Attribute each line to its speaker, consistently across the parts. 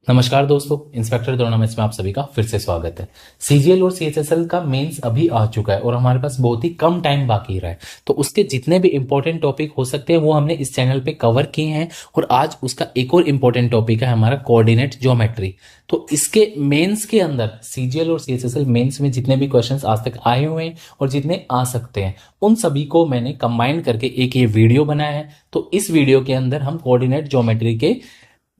Speaker 1: नमस्कार दोस्तों, इंस्पेक्टर द्रोणामेश में आप सभी का फिर से स्वागत है। सीजीएल और सीएचएसएल का मेंस अभी आ चुका है और हमारे पास बहुत ही कम टाइम बाकी रहा है, तो उसके जितने भी इंपॉर्टेंट टॉपिक हो सकते हैं वो हमने इस चैनल पे कवर किए हैं। और आज उसका एक और इंपॉर्टेंट टॉपिक है हमारा कोऑर्डिनेट ज्योमेट्री। तो इसके मेंस के अंदर सीजीएल और सीएचएसएल मेंस में जितने भी क्वेश्चंस आज तक आए हुए हैं और जितने आ सकते हैं उन सभी को मैंने कंबाइन करके एक ये वीडियो बनाया है। तो इस वीडियो के अंदर हम कोऑर्डिनेट ज्योमेट्री के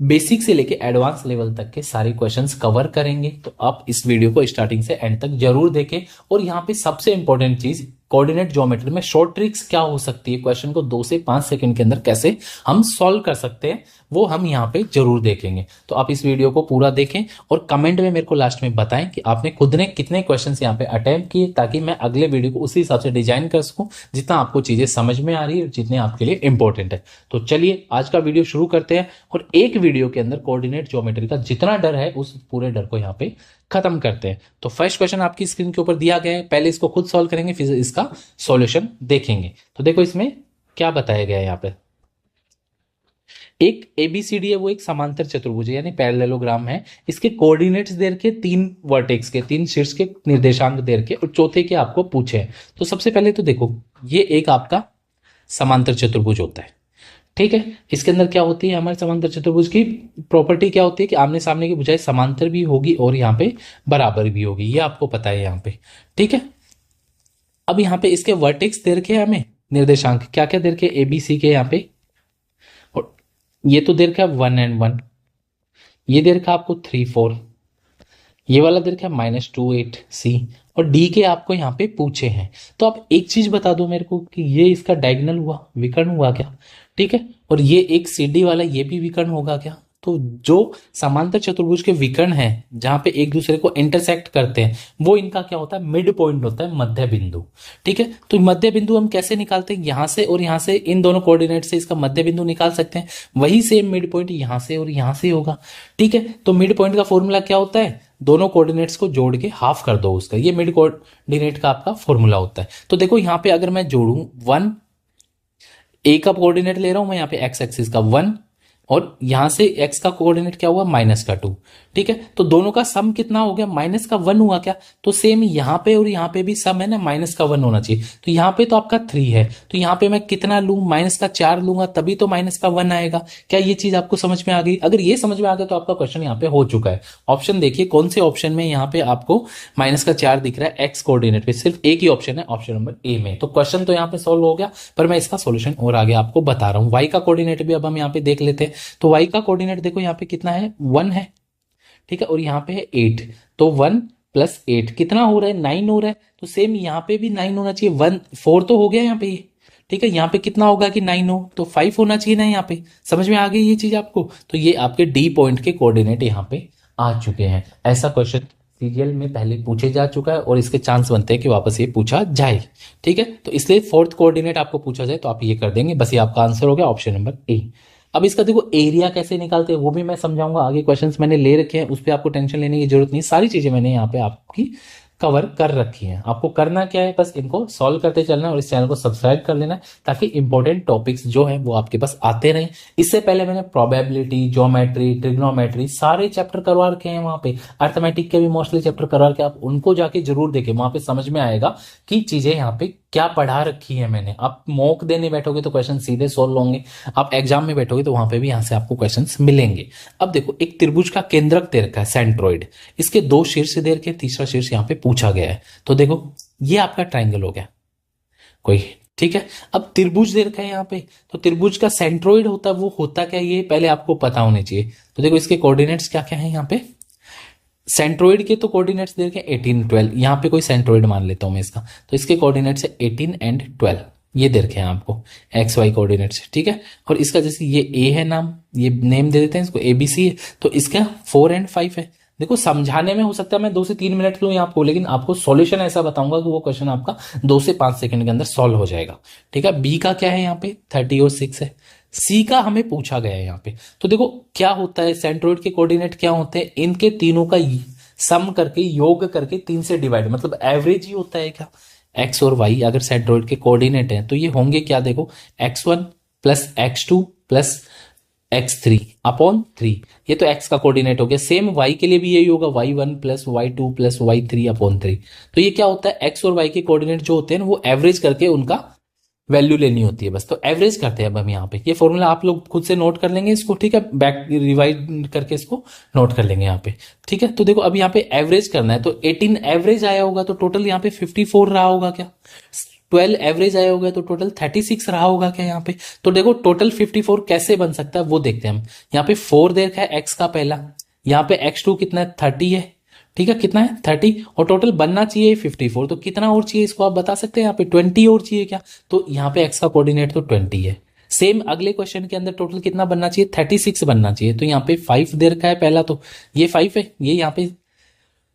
Speaker 1: बेसिक से लेके एडवांस लेवल तक के सारे क्वेश्चंस कवर करेंगे। तो आप इस वीडियो को स्टार्टिंग से एंड तक जरूर देखें। और यहाँ पे सबसे इंपॉर्टेंट चीज, कोऑर्डिनेट ज्योमेट्री में शॉर्ट ट्रिक्स क्या हो सकती है, क्वेश्चन को 2 से 5 सेकंड के अंदर कैसे हम सॉल्व कर सकते हैं, वो हम यहाँ पे जरूर देखेंगे। तो आप इस वीडियो को पूरा देखें और कमेंट में मेरे को लास्ट में बताएं कि आपने खुद ने कितने क्वेश्चंस यहाँ पे अटेम्प्ट किए, ताकि मैं अगले वीडियो को उसी हिसाब से डिजाइन कर सकूं जितना आपको चीजें समझ में आ रही है और जितने आपके लिए इंपॉर्टेंट है। तो चलिए आज का वीडियो शुरू करते हैं और एक वीडियो के अंदर कोऑर्डिनेट ज्योमेट्री का जितना डर है उस पूरे डर को यहाँ पे खत्म करते हैं। तो फर्स्ट क्वेश्चन आपकी स्क्रीन के ऊपर दिया गया है, पहले इसको खुद सॉल्व करेंगे फिर इसका सॉल्यूशन देखेंगे। तो देखो इसमें क्या बताया गया है। यहाँ पे एक एबीसीडी है, वो एक समांतर चतुर्भुज है यानी पैरेललोग्राम है। इसके कोऑर्डिनेट्स दे के 3 वर्टेक्स के 3 शीर्ष के निर्देशांक दे के और चौथे के आपको पूछे हैं। तो सबसे पहले तो देखो ये एक आपका समांतर चतुर्भुज होता है, ठीक है। इसके अंदर क्या होती है, हमारे समांतर चतुर्भुज की प्रॉपर्टी क्या होती है कि आमने सामने की भुजाएं समांतर भी होगी और यहाँ पे बराबर भी होगी, ये आपको पता है यहाँ पे, ठीक है। अब यहाँ पे इसके वर्टेक्स दे रखे हैं हमें, निर्देशांक क्या क्या दे रखे, एबीसी के यहाँ पे, और ये तो दे रखा है 1 and 1, ये दे रखा है आपको 3 4, ये वाला दे रखा है -2 8 C, और डी के आपको यहाँ पे पूछे हैं। तो आप एक चीज बता दो मेरे को कि ये इसका डायगोनल हुआ, विकर्ण हुआ क्या, ठीक है। और ये एक सीडी वाला ये भी विकर्ण होगा क्या। तो जो समांतर चतुर्भुज के विकर्ण हैं जहां पे एक दूसरे को इंटरसेक्ट करते हैं वो इनका क्या होता है, मिड पॉइंट होता है, मध्य बिंदु, ठीक है। तो मध्य बिंदु हम कैसे निकालते हैं, यहां से और यहां से, इन दोनों कोऑर्डिनेट से इसका मध्य बिंदु निकाल सकते हैं। वही सेम मिड पॉइंट यहां से और यहां से होगा, ठीक है। तो मिड पॉइंट का फॉर्मूला क्या होता है, दोनों कोऑर्डिनेट्स को जोड़ के हाफ कर दो उसका, ये मिड कोऑर्डिनेट का आपका फॉर्मूला होता है। तो देखो यहाँ पे अगर मैं जोड़ू 1, ए का कोऑर्डिनेट ले रहा हूं मैं यहाँ पे एक्स एक्सिस का 1, और यहां से x का कोऑर्डिनेट क्या हुआ -2, ठीक है। तो दोनों का सम कितना हो गया, -1 हुआ क्या। तो सेम यहां पे और यहां पे भी सम है ना, -1 होना चाहिए। तो यहां पे तो आपका 3 है, तो यहां पे मैं कितना लूं, -4 लूंगा तभी तो -1 आएगा। क्या ये चीज आपको समझ में आ गई। अगर ये समझ में आ गया तो आपका क्वेश्चन यहाँ पे हो चुका है। ऑप्शन देखिए कौन से ऑप्शन में यहाँ पे आपको -4 दिख रहा है एक्स कोऑर्डिनेट पे, सिर्फ एक ही ऑप्शन है, ऑप्शन नंबर ए में। तो क्वेश्चन तो यहाँ पे सोल्व हो गया, पर मैं इसका सोल्यूशन और आगे आपको बता रहा हूँ। वाई का कोऑर्डिनेट भी अब हम यहाँ पे देख लेते हैं। तो y का कोऑर्डिनेट देखो यहाँ पे कितना है, 1 है, ठीक है, और यहाँ पे है 8। तो 1 + 8 कितना हो रहा है, 9 हो रहा है। तो सेम यहाँ पे भी 9 होना चाहिए, 1 4 तो हो गया यहाँ पे ये, ठीक है। यहाँ पे कितना होगा कि 9 हो, तो 5 होना चाहिए ना यहाँ पे। समझ में आ गई ये चीज आपको। तो ये आपके डी पॉइंट के कोऑर्डिनेट यहाँ पे आ चुके हैं। ऐसा क्वेश्चन सीरियल में पहले पूछे जा चुका है और इसके चांस बनते हैं कि वापस ये पूछा जाए, ठीक है। तो इसलिए 4th कोऑर्डिनेट आपको पूछा जाए तो आप ये कर देंगे, बस ये आपका आंसर हो गया, ऑप्शन नंबर ए। अब इसका देखो एरिया कैसे निकालते हैं वो भी मैं समझाऊंगा, आगे क्वेश्चंस मैंने ले रखे हैं, उस पर आपको टेंशन लेने की जरूरत नहीं, सारी चीजें मैंने यहाँ पे आपकी कवर कर रखी है। आपको करना क्या है, बस इनको सॉल्व करते चलना है और इस चैनल को सब्सक्राइब कर लेना है, ताकि इंपॉर्टेंट टॉपिक्स जो है वो आपके पास आते रहें। इससे पहले मैंने प्रोबेबिलिटी, ज्योमेट्री, ट्रिग्नोमेट्री सारे चैप्टर करवा रखे हैं वहां पे, अर्थमेटिक के भी मोस्टली चैप्टर करवा के, आप उनको जाके जरूर देखें, वहां पे समझ में आएगा कि चीजें यहाँ पे क्या पढ़ा रखी है मैंने। आप मॉक देने बैठोगे तो क्वेश्चन सीधे सोल्व होंगे, आप एग्जाम में बैठोगे तो वहां पे भी यहाँ से आपको क्वेश्चंस मिलेंगे। अब देखो एक त्रिभुज का केंद्रक दे रखा है सेंट्रोइड, इसके 2 शीर्ष दे रखे, तीसरा शीर्ष यहाँ पे पूछा गया है। तो देखो ये आपका ट्राइंगल हो गया कोई, ठीक है। अब त्रिभुज दे रखा है यहाँ पे, तो त्रिभुज का सेंट्रोइड होता है, वो होता क्या ये पहले आपको पता होने चाहिए। तो देखो इसके कोऑर्डिनेट्स क्या क्या है यहाँ पे, सेंट्रोइड के तो कोऑर्डिनेट्स दे रखे 18 12, यहाँ पे कोई सेंट्रोइड मान लेता हूं मैं इसका, तो इसके कोऑर्डिनेट्स है 18 and 12, ये दे रखे हैं आपको एक्स वाई कोऑर्डिनेट्स, ठीक है। और इसका जैसे ये ए है नाम, ये नेम दे देते हैं इसको, एबीसी है, तो इसका 4 and 5 है। देखो समझाने में हो सकता है मैं 2 से 3 मिनट लूँ आपको, लेकिन आपको सॉल्यूशन ऐसा बताऊंगा कि वो क्वेश्चन आपका 2 से 5 सेकंड के अंदर सॉल्व हो जाएगा, ठीक है। बी का क्या है यहाँ पे 30 और 6 है। सी का हमें पूछा गया है यहाँ पे। तो देखो क्या होता है, सेंट्रोइड के कोऑर्डिनेट क्या होते हैं, इनके तीनों का सम करके, योग करके 3 से डिवाइड, मतलब एवरेज ही होता है क्या। एक्स और वाई अगर सेंट्रोइड के कोऑर्डिनेट हैं तो ये होंगे क्या, देखो x1 + x2 + x3 अपॉन 3, ये तो x का कोऑर्डिनेट हो गया। सेम y के लिए भी यही होगा, y1 plus y2 plus y3 upon 3। तो ये क्या होता है, x और y के कोऑर्डिनेट जो होते हैं ना वो एवरेज करके उनका वैल्यू लेनी होती है बस। तो एवरेज करते हैं अब हम यहाँ पे, ये फॉर्मूला आप लोग खुद से नोट कर लेंगे इसको, ठीक है, बैक रिवाइज करके इसको नोट कर लेंगे यहाँ पे, ठीक है। तो देखो अब यहाँ पे एवरेज करना है, तो 18 एवरेज आया होगा तो टोटल यहाँ पे 54 रहा होगा क्या, 12 एवरेज आया होगा तो टोटल 36 रहा होगा क्या यहाँ पे। तो देखो टोटल 54 कैसे बन सकता है वो देखते हैं हम। यहाँ पे 4 दे रखा है एक्स का पहला, यहाँ पे x2 कितना है 30 है, ठीक है, कितना है 30, और टोटल बनना चाहिए 54। तो कितना और चाहिए इसको आप बता सकते हैं, यहाँ पे 20 और चाहिए क्या, तो यहाँ पे x का कोऑर्डिनेट तो 20 है। सेम अगले क्वेश्चन के अंदर टोटल कितना बनना चाहिए, 36 बनना चाहिए। तो यहाँ पे 5 दे रखा है पहला, तो ये 5 है, ये यहाँ पे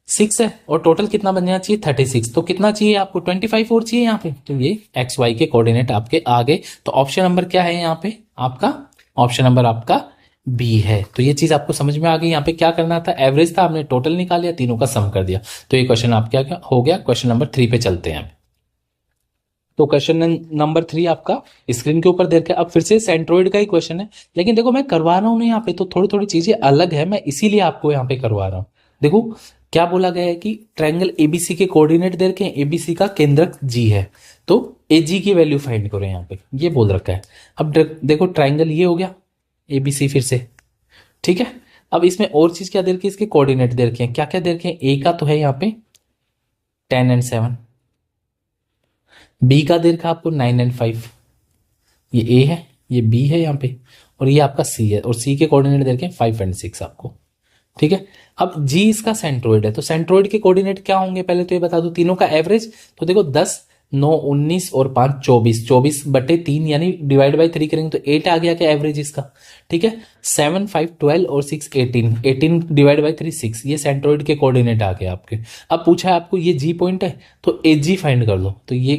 Speaker 1: 6 है, और टोटल कितना बनना चाहिए 36। तो कितना चाहिए आपको 25 और चाहिए यहाँ पे। तो ये एक्स वाई के कोऑर्डिनेट आपके आ गए। तो ऑप्शन नंबर क्या है यहाँ पे आपका, ऑप्शन नंबर आपका बी है। तो ये चीज आपको समझ में आ गई। यहाँ पे क्या करना था, एवरेज था, आपने टोटल निकाल लिया, तीनों का सम कर दिया। तो ये क्वेश्चन आप क्या हो गया। क्वेश्चन नंबर 3 पे चलते हैं। तो क्वेश्चन नंबर 3 आपका स्क्रीन के ऊपर देख के, अब फिर से सेंट्रोइड का ही क्वेश्चन है, लेकिन देखो मैं करवा रहा हूं ना यहाँ पे, तो थोड़ी थोड़ी चीजें अलग है, मैं इसीलिए आपको यहाँ पे करवा रहा हूँ। देखो क्या बोला गया है कि ट्रायंगल एबीसी के कोऑर्डिनेट दे रखे हैं, एबीसी का केंद्रक जी है, तो ए जी की वैल्यू फाइंड करो यहाँ पे, ये बोल रखा है। अब देखो ट्रायंगल ये हो गया एबीसी फिर से, ठीक है। अब इसमें और चीज क्या दे रखी है, इसके कोऑर्डिनेट दे रखे हैं, क्या क्या दे रखे हैं, ए का तो है यहाँ पे 10 एंड 7, बी का दे रखा आपको 9 एंड 5, ये ए है, ये बी है यहाँ पे, और ये आपका सी है, और सी के कोऑर्डिनेट दे रखे हैं 5 एंड 6 आपको, ठीक है। अब जी इसका सेंट्रोइड है, तो सेंट्रोइड के कोऑर्डिनेट क्या होंगे पहले तो ये बता दो, तीनों का एवरेज। तो देखो 10 9 19 और 5 24, 24/3 यानी डिवाइड बाई 3 करेंगे तो 8 आ गया क्या एवरेज इसका, ठीक है। 7 5 12 और 6 18, 18 डिवाइड बाई 3 6, ये सेंट्रोइड के कोऑर्डिनेट आ गए आपके। अब पूछा है आपको ये जी पॉइंट है, तो ए जी फाइंड कर लो, तो ये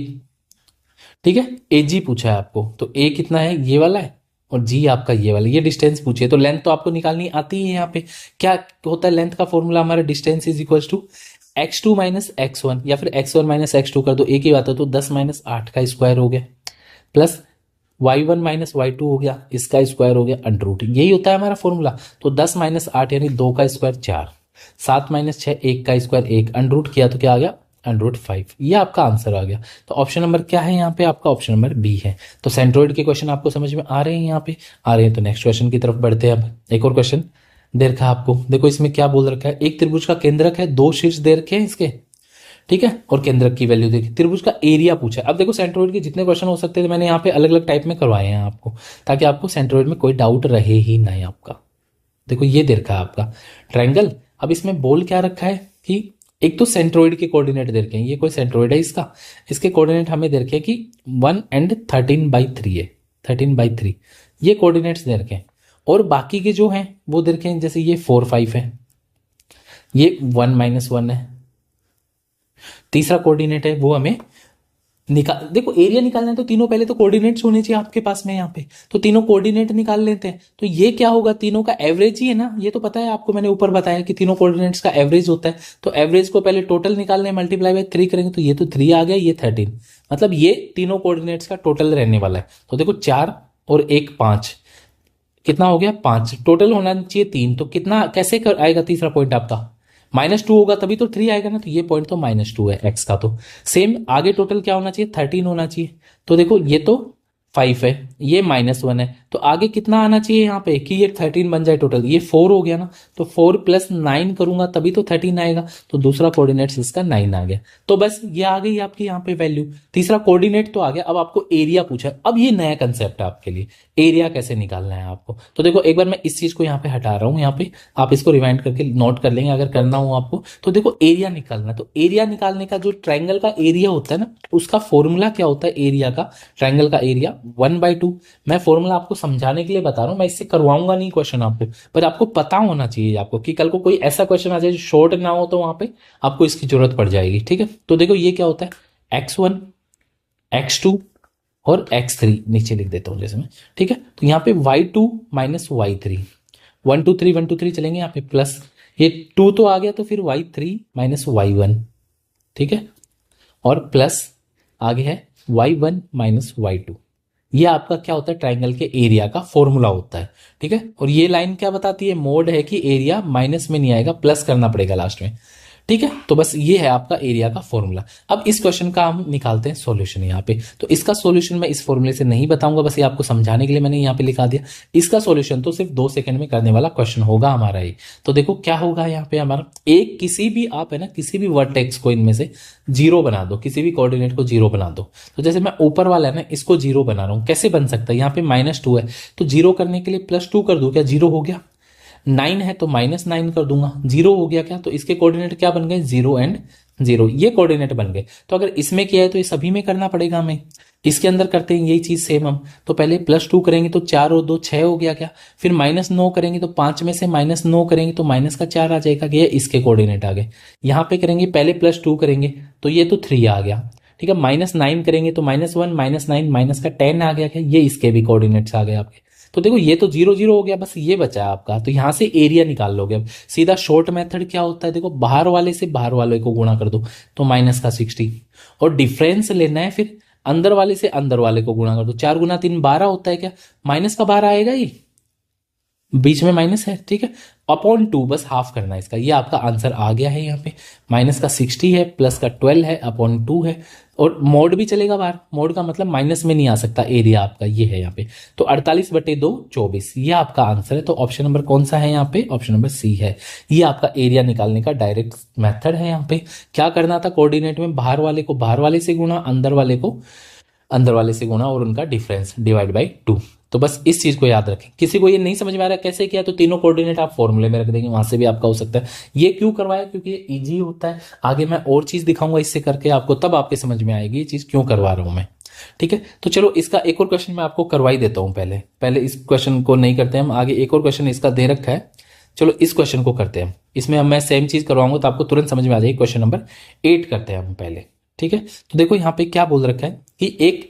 Speaker 1: ठीक है, ए जी पूछा है आपको, तो ए कितना है ये वाला है, और जी आपका ये वाला, ये डिस्टेंस पूछिए। तो लेंथ तो आपको निकालनी आती है। यहाँ पे क्या होता है, लेंथ का फॉर्मूला हमारा distance is equal to x2 minus x1, या फिर x1 माइनस x2 कर दो, एक ही बात है। तो 10 माइनस 8 का स्क्वायर हो गया, प्लस y1 माइनस y2 हो गया, इसका स्क्वायर हो गया अंडर रूट, यही होता है हमारा फॉर्मूला। तो 10 माइनस 8 यानी 2 का स्क्वायर 4, 7 माइनस 6 1 का स्क्वायर 1, अंडर रूट किया तो क्या आ गया √5, ये आपका आंसर आ गया। तो ऑप्शन नंबर क्या है यहाँ पे आपका, ऑप्शन नंबर बी है। तो सेंट्रोइड के क्वेश्चन आपको समझ में आ रहे हैं, यहाँ पे आ रहे हैं। तो नेक्स्ट क्वेश्चन की तरफ बढ़ते हैं। अब एक और क्वेश्चन दे रखा है आपको, देखो इसमें क्या बोल रखा है, एक त्रिभुज का केंद्रक है, 2 शीर्ष दे रखे हैं इसके, ठीक है, और केंद्रक की वैल्यू देखी, त्रिभुज का एरिया पूछा है। अब देखो सेंट्रोइड के जितने क्वेश्चन हो सकते हैं मैंने यहाँ पे अलग अलग टाइप में करवाए हैं आपको, ताकि आपको सेंट्रोइड में कोई डाउट रहे ही नहीं आपका। देखो ये दे रखा है आपका ट्रायंगल, अब इसमें बोल क्या रखा है कि एक तो सेंट्रोइड के कोऑर्डिनेट दे रखे हैं, ये कोई सेंट्रोइड है इसका, इसके कोऑर्डिनेट हमें दे रखे हैं कि 1 एंड 13/3 है, 13/3 ये कोऑर्डिनेट्स दे रखे हैं। और बाकी के जो हैं वो दे रखे हैं, जैसे ये 4 5 है, ये 1 - 1 है, तीसरा कोऑर्डिनेट है वो हमें निकाल, देखो एरिया निकालना है तो तीनों पहले तो कोऑर्डिनेट्स होने चाहिए आपके पास में यहाँ पे, तो तीनों कोऑर्डिनेट निकाल लेते हैं। तो ये क्या होगा, तीनों का एवरेज ही है ना, ये तो पता है आपको, मैंने ऊपर बताया कि तीनों कोऑर्डिनेट्स का एवरेज होता है। तो एवरेज को पहले टोटल निकालने मल्टीप्लाई बाय 3 करेंगे, तो ये तो 3 आ गया, ये 13, मतलब ये तीनों कोऑर्डिनेट्स का टोटल रहने वाला है। तो देखो 4 और 1 5, कितना हो गया 5, टोटल होना चाहिए 3, तो कितना कैसे कर आएगा तीसरा पॉइंट आपका, -2 होगा तभी तो 3 आएगा ना, तो ये पॉइंट तो -2 है एक्स का। तो सेम आगे टोटल क्या होना चाहिए 13 होना चाहिए। तो देखो ये तो 5 है, ये -1 है, तो आगे कितना आना चाहिए यहाँ पे कि ये 13 बन जाए टोटल, ये 4 हो गया ना, तो 4 + 9 करूंगा तभी तो 13 आएगा। तो दूसरा कोऑर्डिनेट इसका 9 आ गया। तो बस ये आ गई आपकी यहाँ पे वैल्यू, तीसरा कोऑर्डिनेट तो आ गया। अब आपको एरिया पूछा है, अब ये नया कंसेप्ट है आपके लिए, एरिया कैसे निकालना है आपको। तो देखो एक बार मैं इस चीज को यहाँ पे हटा रहा हूँ, यहाँ पे आप इसको रिवाइंड करके नोट कर लेंगे अगर करना हो आपको। तो देखो एरिया निकालना, तो एरिया निकालने का जो ट्रायंगल का एरिया होता है ना, उसका फॉर्मूला क्या होता है एरिया का, ट्रायंगल का एरिया 1/2। मैं फॉर्मूला आपको समझाने के लिए बता रहा हूँ, मैं इससे करवाऊंगा नहीं क्वेश्चन आपको, पर आपको पता होना चाहिए आपको कि कल को कोई ऐसा क्वेश्चन आ जाए जो शॉर्ट ना हो, तो वहां पे आपको इसकी जरूरत पड़ जाएगी, ठीक है। तो देखो ये क्या होता है x1 x2 और x3 नीचे लिख देता हूं जैसे मैं, ठीक है। तो यहाँ पे y2 - y3, 1 2 3 1 2 3 चलेंगे यहाँ पे, प्लस ये 2 तो आ गया, तो फिर y3 - y1, ठीक है, और प्लस आगे है y1 - y2, ये आपका क्या होता है, ट्राइंगल के एरिया का फॉर्मूला होता है। ठीक है, और ये लाइन क्या बताती है, मोड है कि एरिया माइनस में नहीं आएगा, प्लस करना पड़ेगा लास्ट में। ठीक है, तो बस ये है आपका एरिया का फॉर्मूला। अब इस क्वेश्चन का हम निकालते हैं सॉल्यूशन यहाँ पे। तो इसका सॉल्यूशन मैं इस फॉर्मूले से नहीं बताऊंगा, बस ये आपको समझाने के लिए मैंने यहाँ पे लिखा दिया। इसका सॉल्यूशन तो सिर्फ 2 सेकंड में करने वाला क्वेश्चन होगा हमारा ये। तो देखो क्या होगा यहाँ पे हमारा, एक किसी भी आप है ना, किसी भी वर्टेक्स को इनमें से जीरो बना दो, किसी भी कोऑर्डिनेट को जीरो बना दो। तो जैसे मैं ऊपर वाला है ना, इसको जीरो बना रहा हूँ, कैसे बन सकता है, यहाँ पे -2 है तो जीरो करने के लिए +2 कर दूं, क्या जीरो हो गया। 9 है तो -9 कर दूंगा, जीरो हो गया क्या, तो इसके कोऑर्डिनेट क्या बन गए, 0 एंड 0, ये कोऑर्डिनेट बन गए। तो अगर इसमें किया है तो ये सभी में करना पड़ेगा हमें। इसके अंदर करते हैं यही चीज सेम हम, तो पहले +2 करेंगे तो 4 और 2 6 हो गया क्या, फिर -9 करेंगे तो 5 में से -9 करेंगे तो माइनस का 4 आ जाएगा, ये इसके कोऑर्डिनेट आ गए। यहाँ पे करेंगे पहले +2 करेंगे तो ये तो 3 आ गया। ठीक है, -9 करेंगे तो -1 -9 माइनस का 10 आ गया क्या, ये इसके भी कोऑर्डिनेट्स आ गए आपके। तो देखो ये तो 0 0 हो गया, बस ये बचा है आपका। तो यहां से एरिया निकाल लोगे। अब सीधा शॉर्ट मेथड क्या होता है, देखो बाहर वाले से बाहर वाले को गुणा कर दो तो -60, और डिफरेंस लेना है फिर अंदर वाले से अंदर वाले को गुणा कर दो। 4 गुना 3 12 होता है क्या, -12 आएगा ये, बीच में माइनस है। ठीक है, अपॉन 2 बस हाफ करना है इसका, ये आपका आंसर आ गया है यहाँ पे। -60 है, +12 है, अपॉन 2 है, और मोड भी चलेगा बाहर, मोड का मतलब माइनस में नहीं आ सकता, एरिया आपका ये है यहाँ पे। तो 48/2 24, ये आपका आंसर है। तो ऑप्शन नंबर कौन सा है यहाँ पे, ऑप्शन नंबर सी है। ये आपका एरिया निकालने का डायरेक्ट मेथड है। यहाँ पे क्या करना था, कोऑर्डिनेट में बाहर वाले को बाहर वाले से गुणा, अंदर वाले को अंदर वाले से गुणा, और उनका डिफरेंस /2। तो बस इस चीज को याद रखें। किसी को ये नहीं समझ में आ रहा है कैसे किया, तो तीनों कोऑर्डिनेट आप फॉर्मूले में रख देंगे, वहां से भी आपका हो सकता है। ये क्यों करवाया, क्योंकि ये इजी होता है। आगे मैं और चीज दिखाऊंगा इससे करके आपको, तब आपके समझ में आएगी ये चीज क्यों करवा रहा हूं मैं। ठीक है, तो चलो इसका एक और क्वेश्चन मैं आपको करवा ही देता हूं। पहले इस क्वेश्चन को नहीं करते हम, आगे एक और क्वेश्चन इसका दे रखा है। चलो इस क्वेश्चन को करते हैं, इसमें मैं सेम चीज करवाऊंगा तो आपको तुरंत समझ में आ जाएगी। क्वेश्चन नंबर 8 करते हैं हम पहले। ठीक है, तो देखो यहाँ पे क्या बोल रखा है कि एक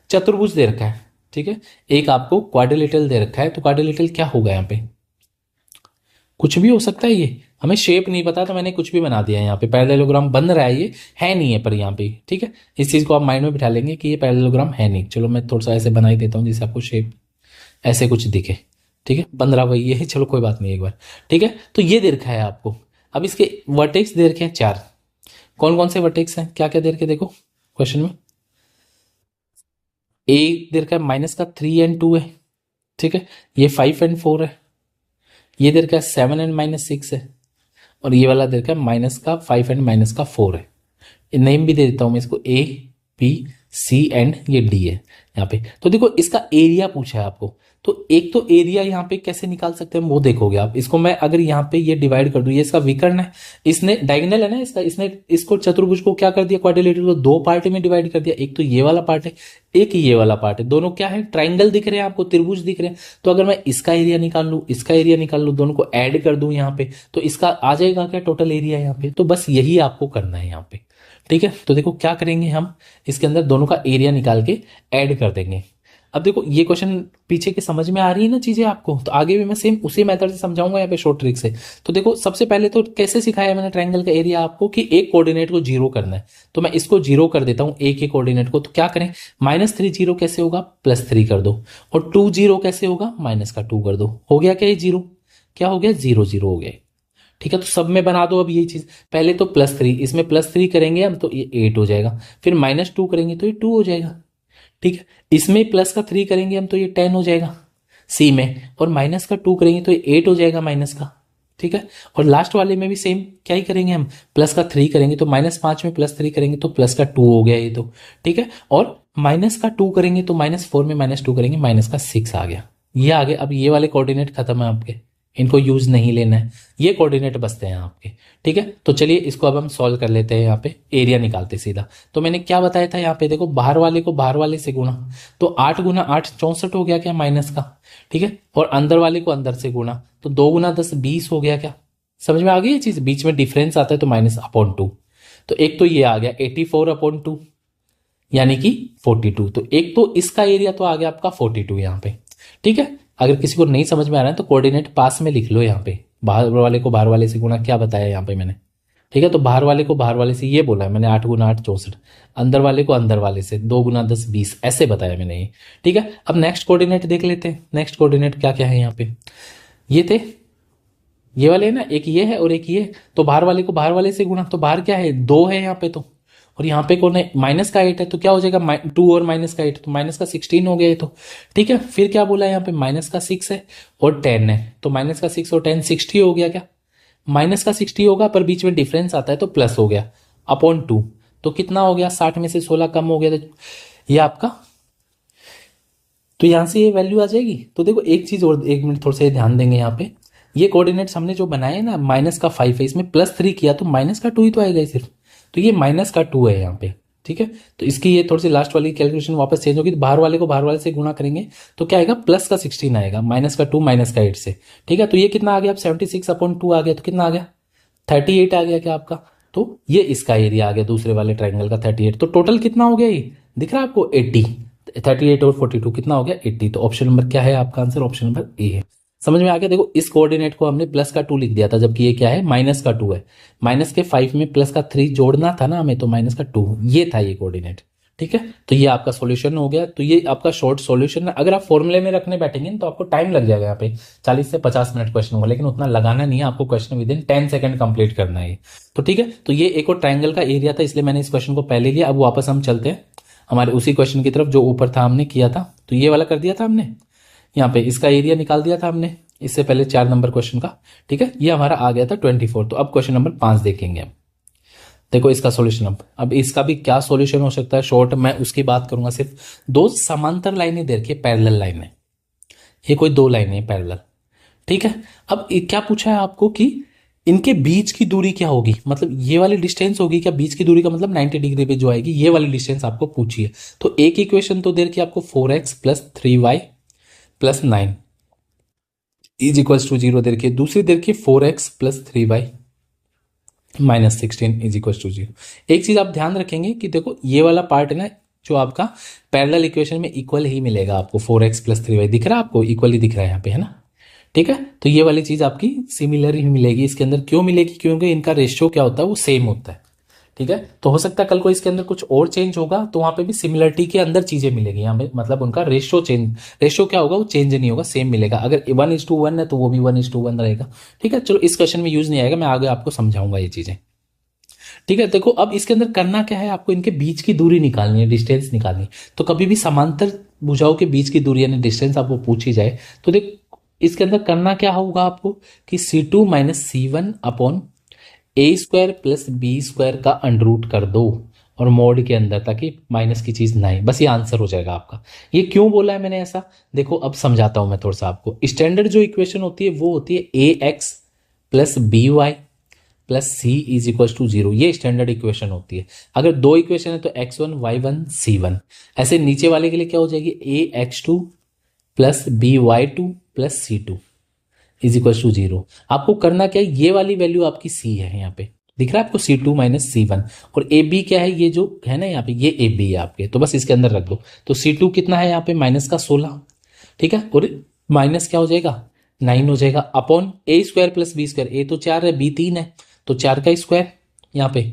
Speaker 1: चतुर्भुज दे रखा है। ठीक है, एक आपको क्वाड्रिलेटरल दे रखा है। तो क्वाड्रिलेटरल क्या होगा, यहाँ पे कुछ भी हो सकता है, ये हमें शेप नहीं पता तो मैंने कुछ भी बना दिया है। यहाँ पे पैरेललोग्राम बन रहा है, ये है नहीं है पर यहाँ पे। ठीक है, इस चीज को आप माइंड में बिठा लेंगे कि ये पैरेललोग्राम है नहीं। चलो मैं थोड़ा सा ऐसे बना ही देता हूँ जिससे आपको शेप ऐसे कुछ दिखे। ठीक है, बन रहा वही ये है, चलो कोई बात नहीं एक बार। ठीक है, तो ये दे रखा है आपको। अब इसके वर्टेक्स दे रखे हैं 4। कौन कौन से वर्टेक्स हैं, क्या क्या दे रखे देखो क्वेश्चन में। ए दे रखा है -3 एंड 2 है। ठीक है, ये 5 एंड 4 है। ये दे रखा है 7 एंड -6 है, और ये वाला दे रखा है -5 एंड -4 है। नेम भी दे देता हूं मैं इसको, A B C एंड ये D है यहाँ पे। तो देखो इसका एरिया पूछा है आपको, तो एक तो एरिया यहाँ पे कैसे निकाल सकते हैं वो देखोगे आप। इसको मैं अगर यहाँ पे ये डिवाइड कर दूं, ये इसका विकर्ण है, इसने डायगोनल है ना इसका, इसने इसको चतुर्भुज को क्या कर दिया, क्वाड्रिलेटरल को 2 पार्ट में डिवाइड कर दिया। एक तो ये वाला पार्ट है, एक ये वाला पार्ट है, दोनों क्या है, ट्राइंगल दिख रहे हैं आपको, त्रिभुज दिख रहे हैं। तो अगर मैं इसका एरिया निकाल लूं, इसका एरिया निकाल लूं, दोनों को ऐड कर दूं यहाँ पे, तो इसका आ जाएगा क्या टोटल एरिया यहाँ पे। तो बस यही आपको करना है यहाँ पे। ठीक है, तो देखो क्या करेंगे हम, इसके अंदर दोनों का एरिया निकाल के ऐड कर देंगे। अब देखो ये क्वेश्चन पीछे के समझ में आ रही है ना चीजें आपको, तो आगे भी मैं सेम उसी मेथड से समझाऊंगा यहाँ पे शॉर्ट ट्रिक से। तो देखो सबसे पहले तो कैसे सिखाया मैंने ट्रायंगल का एरिया आपको, कि एक कोऑर्डिनेट को 0 करना है। तो मैं इसको 0 कर देता हूँ, एक कोऑर्डिनेट को। तो क्या करें, -3 0 कैसे होगा, +3 कर दो, और 2 0 कैसे होगा, -2 कर दो। हो गया क्या, ये 0 क्या हो गया, 0 0 हो गया। ठीक है, तो सब में बना दो अब यही चीज। पहले तो +3, इसमें +3 करेंगे हम तो ये 8 हो जाएगा, फिर -2 करेंगे तो ये 2 हो जाएगा। ठीक है, इसमें प्लस का 3 करेंगे हम तो ये 10 हो जाएगा सी में, और माइनस का 2 करेंगे तो ये 8 हो जाएगा माइनस का। ठीक है, और लास्ट वाले में भी सेम क्या ही करेंगे हम, प्लस का 3 करेंगे तो -5 में +3 करेंगे तो प्लस का 2 हो गया ये तो। ठीक है, और माइनस का 2 करेंगे तो -4 में -2 करेंगे, माइनस का 6 आ गया, ये आ गया। अब ये वाले कोऑर्डिनेट खत्म है आपके, इनको यूज नहीं लेना है, ये कोऑर्डिनेट बचते हैं आपके। ठीक है, तो चलिए इसको अब हम सॉल्व कर लेते हैं। यहाँ पे एरिया निकालते सीधा। तो मैंने क्या बताया था यहाँ पे, देखो बाहर वाले को बाहर वाले से गुणा, तो 8 × 8 64 हो गया क्या माइनस का। ठीक है, और अंदर वाले को अंदर से गुणा, तो 2 × 10 20 हो गया क्या। समझ में आ गई ये चीज, बीच में डिफरेंस आता है तो -/2। तो एक तो ये आ गया 84/2 यानी कि 42। तो एक तो इसका एरिया तो आ गया आपका 42 यहाँ पे। ठीक है, अगर किसी को नहीं समझ में आ रहा है तो कोऑर्डिनेट पास में लिख लो यहाँ पे, बाहर वाले को बाहर वाले से गुणा, क्या बताया यहाँ पे मैंने। ठीक है, तो बाहर वाले को बाहर वाले से, ये बोला है मैंने 8 गुना 8 64, अंदर वाले को अंदर वाले से 2 गुना 10 20, ऐसे बताया मैंने ये। ठीक है, अब नेक्स्ट कोऑर्डिनेट देख लेते हैं। नेक्स्ट कोऑर्डिनेट क्या क्या है यहाँ पे, ये थे ये वाले है ना, एक ये है और एक ये, तो बाहर वाले को बाहर वाले से गुना, तो बाहर क्या है 2 है यहाँ पे, तो और यहाँ पे कौन है माइनस का 8 है, तो क्या हो जाएगा 2 और माइनस का 8, तो माइनस का 16 हो गया ये तो। ठीक है, फिर क्या बोला है यहाँ पे माइनस का 6 है और 10 है, तो माइनस का 6 और 10 60 हो गया क्या, माइनस का 60 होगा पर बीच में डिफरेंस आता है तो प्लस हो गया अपॉन 2, तो कितना हो गया 60 में से 16 कम हो गया, तो ये आपका, तो यहां से ये वैल्यू आ जाएगी। तो देखो एक चीज और, 1 मिनट थोड़ा सा ध्यान देंगे यहाँ पे, ये कोऑर्डिनेट्स हमने जो बनाए ना, माइनस का 5 है, इसमें +3 किया तो माइनस का 2 ही तो आएगा ये सिर्फ, तो ये माइनस का 2 है यहाँ पे। ठीक है, तो इसकी ये थोड़ी सी लास्ट वाली कैलकुलेशन वापस चेंज होगी, तो बाहर वाले को बाहर वाले से गुणा करेंगे तो क्या आएगा प्लस का 16 आएगा, माइनस का 2 माइनस का 8 से। ठीक है, तो ये कितना आ गया, अब 76/2 आ गया, तो कितना आ गया 38 आ गया क्या आपका, तो ये इसका एरिया आ गया दूसरे वाले ट्राइंगल का 38, तो टोटल कितना हो गया ये दिख रहा है आपको 80, 38 और 42 कितना हो गया 80, तो ऑप्शन नंबर क्या है आपका आंसर, ऑप्शन नंबर ए है। समझ में आ गया। देखो इस कोऑर्डिनेट को हमने प्लस का 2 लिख दिया था, जबकि ये क्या है माइनस का 2 है, माइनस के 5 में प्लस का 3 जोड़ना था ना हमें, तो माइनस का 2 ये था ये कोऑर्डिनेट। ठीक है, तो ये आपका सॉल्यूशन हो गया, तो ये आपका शॉर्ट सॉल्यूशन है। अगर आप फॉर्मूले में रखने बैठेंगे तो आपको टाइम लग जाएगा यहाँ पे 40 से 50 मिनट क्वेश्चन होगा, लेकिन उतना लगाना नहीं है आपको, question with in 10 second complete करना है। तो ठीक है, तो ये एक और ट्राइंगल का एरिया था, इसलिए मैंने इस क्वेश्चन को पहले लिया। अब वापस हम चलते हैं हमारे उसी क्वेश्चन की तरफ जो ऊपर था हमने किया था, तो ये वाला कर दिया था हमने, यहाँ पे इसका एरिया निकाल दिया था हमने इससे पहले 4 नंबर क्वेश्चन का। ठीक है, ये हमारा आ गया था 24। तो अब क्वेश्चन नंबर 5 देखेंगे हम। देखो इसका सॉल्यूशन, अब इसका भी क्या सॉल्यूशन हो सकता है शॉर्ट, मैं उसकी बात करूंगा। सिर्फ 2 समांतर लाइनें दे रखी है, पैरेलल लाइनें, ये कोई 2 लाइनें हैं पैरेलल। ठीक है, अब क्या पूछा है आपको कि इनके बीच की दूरी क्या होगी, मतलब ये वाली डिस्टेंस होगी क्या, बीच की दूरी का मतलब 90 डिग्री पे जो आएगी ये वाली डिस्टेंस आपको पूछी है। तो एक इक्वेशन तो दे रखी है आपको 4x + 3y + 9 = 0 दे रखी है, दूसरी दे रखी है 4x + 3y -16 = 0। एक चीज आप ध्यान रखेंगे कि देखो ये वाला पार्ट है ना जो आपका पैरेलल इक्वेशन में इक्वल ही मिलेगा आपको, 4x + 3y दिख रहा है आपको, इक्वल ही दिख रहा है यहाँ पे, है ना। ठीक है, तो ये वाली चीज आपकी सिमिलर ही मिलेगी इसके अंदर। क्यों मिलेगी, क्योंकि इनका रेशियो क्या होता है वो सेम होता है। ठीक है, तो हो सकता है कल को इसके अंदर कुछ और चेंज होगा तो वहां पे भी सिमिलरिटी के अंदर चीजें मिलेगी यहाँ पे, मतलब उनका रेशियो क्या होगा वो चेंज नहीं होगा, सेम मिलेगा। अगर 1:1 है तो वो भी 1:1 रहेगा। ठीक है, चलो इस क्वेश्चन में यूज नहीं आएगा, मैं आगे आपको समझाऊंगा ये चीजें। ठीक है, देखो अब इसके अंदर करना क्या है, आपको इनके बीच की दूरी निकालनी है, डिस्टेंस निकालनी है। तो कभी भी समांतर भुजाओं के बीच की दूरी यानी डिस्टेंस आपको पूछी जाए तो देख इसके अंदर करना क्या होगा आपको कि C2 - C1 upon A² + B² का अंडर कर दो और मोड के अंदर, ताकि माइनस की चीज ना आए, बस ये आंसर हो जाएगा आपका। ये क्यों बोला है मैंने ऐसा, देखो अब समझाता हूं मैं थोड़ा सा आपको। स्टैंडर्ड जो इक्वेशन होती है वो होती है AX + BY + C = 0, ये स्टैंडर्ड इक्वेशन होती है। अगर 2 इक्वेशन है तो X1 Y1 C1, ऐसे नीचे वाले के लिए क्या हो जाएगी AX2 + BY2 + C2 = 0। आपको करना क्या है, ये वाली वैल्यू आपकी C है, यहाँ पे दिख रहा है आपको C2 - C1, और AB क्या है, ये जो है ना यहाँ पे ये AB है आपके, तो बस इसके अंदर रख दो। तो C2 कितना है यहाँ पे -16, ठीक है, और माइनस क्या हो जाएगा 9 हो जाएगा अपॉन A² + B², A तो 4 है B 3 है, तो 4 का स्क्वायर यहाँ पे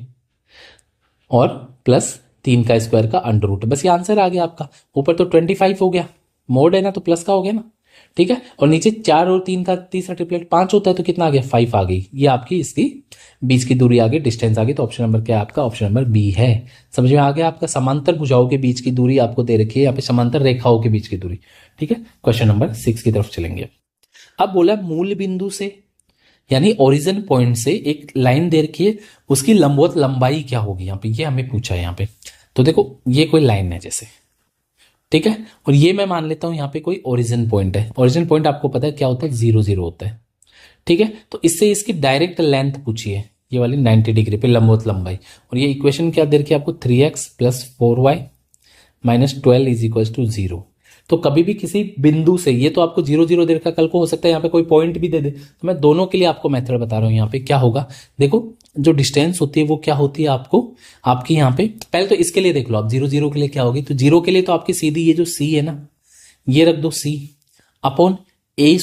Speaker 1: और प्लस 3 का स्क्वायर का अंडर, बस ये आंसर आ गया आपका। ऊपर तो 25 हो गया, मोड है ना तो प्लस का हो गया ना। ठीक है, और नीचे 4 और 3 का तीसरा ट्रिपलेट 5 होता है, तो कितना आ गया 5 आ गई, ये आपकी इसकी बीच की दूरी आ गई, डिस्टेंस आ गई। तो ऑप्शन नंबर क्या है आपका, ऑप्शन नंबर बी है। समझ में आ गया आपका, समांतर भुजाओं के बीच की दूरी आपको दे रखी है यहाँ पे, समांतर रेखाओं के बीच की दूरी। ठीक है, क्वेश्चन नंबर 6 की तरफ चलेंगे। अब बोला मूल बिंदु से यानी ओरिजिन पॉइंट से एक लाइन दे रखी है, उसकी लंबवत लंबाई क्या होगी यहाँ पे, ये हमें पूछा है यहाँ पे। तो देखो ये कोई लाइन है जैसे, ठीक है, और ये मैं मान लेता हूं यहाँ पे कोई ओरिजिन पॉइंट है। ओरिजिन पॉइंट आपको पता है क्या होता है 0 0 होता है। ठीक है, तो इससे इसकी डायरेक्ट लेंथ पूछी है, ये वाली 90 डिग्री पे लंबवत लंबाई, और ये इक्वेशन क्या दे रखी है आपको 3x + 4y - 12 = 0। तो कभी भी किसी बिंदु से, ये तो आपको 0 0 दे रखा, कल को हो सकता है यहाँ पे कोई पॉइंट भी दे दे, तो मैं दोनों के लिए आपको मेथड बता रहा हूँ। यहाँ पे क्या होगा, देखो जो डिस्टेंस होती है वो क्या होती है आपको, आपकी यहाँ पे पहले तो इसके लिए देख लो आप 0 0 के लिए क्या होगी, तो 0 के लिए तो आपकी सीधी ये जो C है ना, ये रख दो C अपॉन A²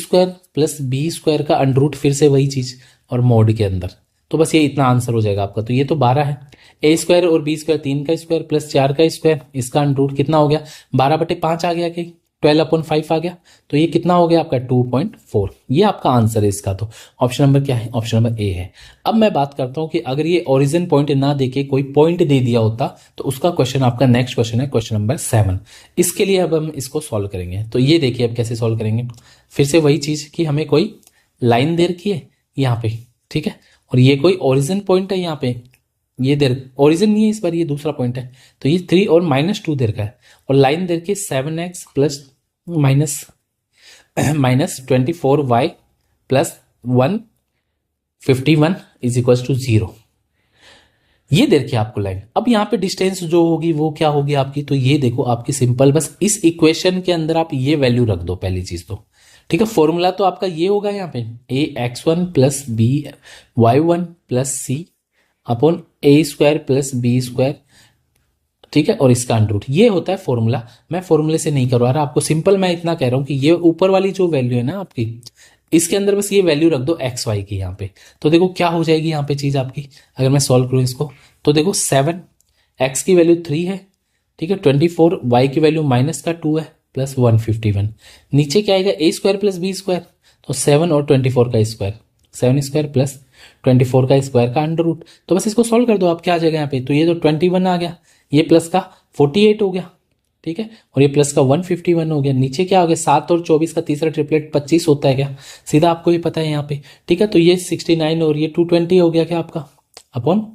Speaker 1: + B² का अंडर, फिर से वही चीज और मोड के अंदर, तो बस ये इतना आंसर हो जाएगा आपका। तो ये तो 12 है। ए स्क्वायर और बी स्क्वायर 3 का स्क्वायर प्लस 4 का स्क्वायर, इसका अंडर रूट कितना हो गया 12/5 आ गया कि 12/5 आ गया। तो ये कितना हो गया आपका 2.4। ये आपका आंसर है इसका। तो ऑप्शन नंबर क्या है, ऑप्शन नंबर ए है। अब मैं बात करता हूं कि अगर ये ओरिजिन पॉइंट ना देके कोई पॉइंट दे दिया होता तो उसका क्वेश्चन आपका नेक्स्ट क्वेश्चन है क्वेश्चन नंबर 7। इसके लिए अब हम इसको सॉल्व करेंगे। तो ये देखिए अब कैसे सॉल्व करेंगे। फिर से वही चीज कि हमें कोई लाइन दे रखी है यहाँ पे, ठीक है, और ये कोई ओरिजिन पॉइंट है यहाँ पे, ये देर ओरिजिन नहीं है इस बार, ये दूसरा पॉइंट है। तो ये 3 और -2 देर का है, और लाइन देर के 7x plus -24y plus 151 is equal to 0। ये देर के आपको लाइन। अब यहाँ पे डिस्टेंस जो होगी वो क्या होगी आपकी, तो ये देखो आपकी सिंपल, बस इस इक्वेशन के अंदर आप ये वैल्यू रख दो पहली चीज तो, ठीक है। फॉर्मूला तो आपका ये होगा यहाँ पे ax1 plus B y1 plus C upon A square plus B square, ठीक है, और इसका अंडर रूट, ये होता है फॉर्मूला। मैं फॉर्मूले से नहीं करवा रहा आपको, सिंपल मैं इतना कह रहा हूं कि ये ऊपर वाली जो वैल्यू है ना आपकी, इसके अंदर बस ये वैल्यू रख दो एक्स वाई की यहाँ पे। तो देखो क्या हो जाएगी यहाँ पे चीज आपकी, अगर मैं सॉल्व करूं इसको तो देखो 7 एक्स की वैल्यू 3 है, ठीक है, 24 वाई की वैल्यू -2 है प्लस 151। नीचे क्या आएगा ए स्क्वायर प्लस बी स्क्वायर, तो 7 और 24 का स्क्वायर, 7 स्क्वायर प्लस 24 का स्क्वायर का अंडर रूट। तो बस इसको सॉल्व कर दो आप, क्या आ जाएगा यहाँ पे, तो ये तो 21 आ गया, ये प्लस का 48 हो गया, ठीक है, और ये प्लस का 151 हो गया। नीचे क्या हो गया 7 और 24 का तीसरा ट्रिपलेट 25 होता है क्या, सीधा आपको ये पता है यहाँ पे, ठीक है। तो ये 69 और ये 220 हो गया क्या आपका अपॉन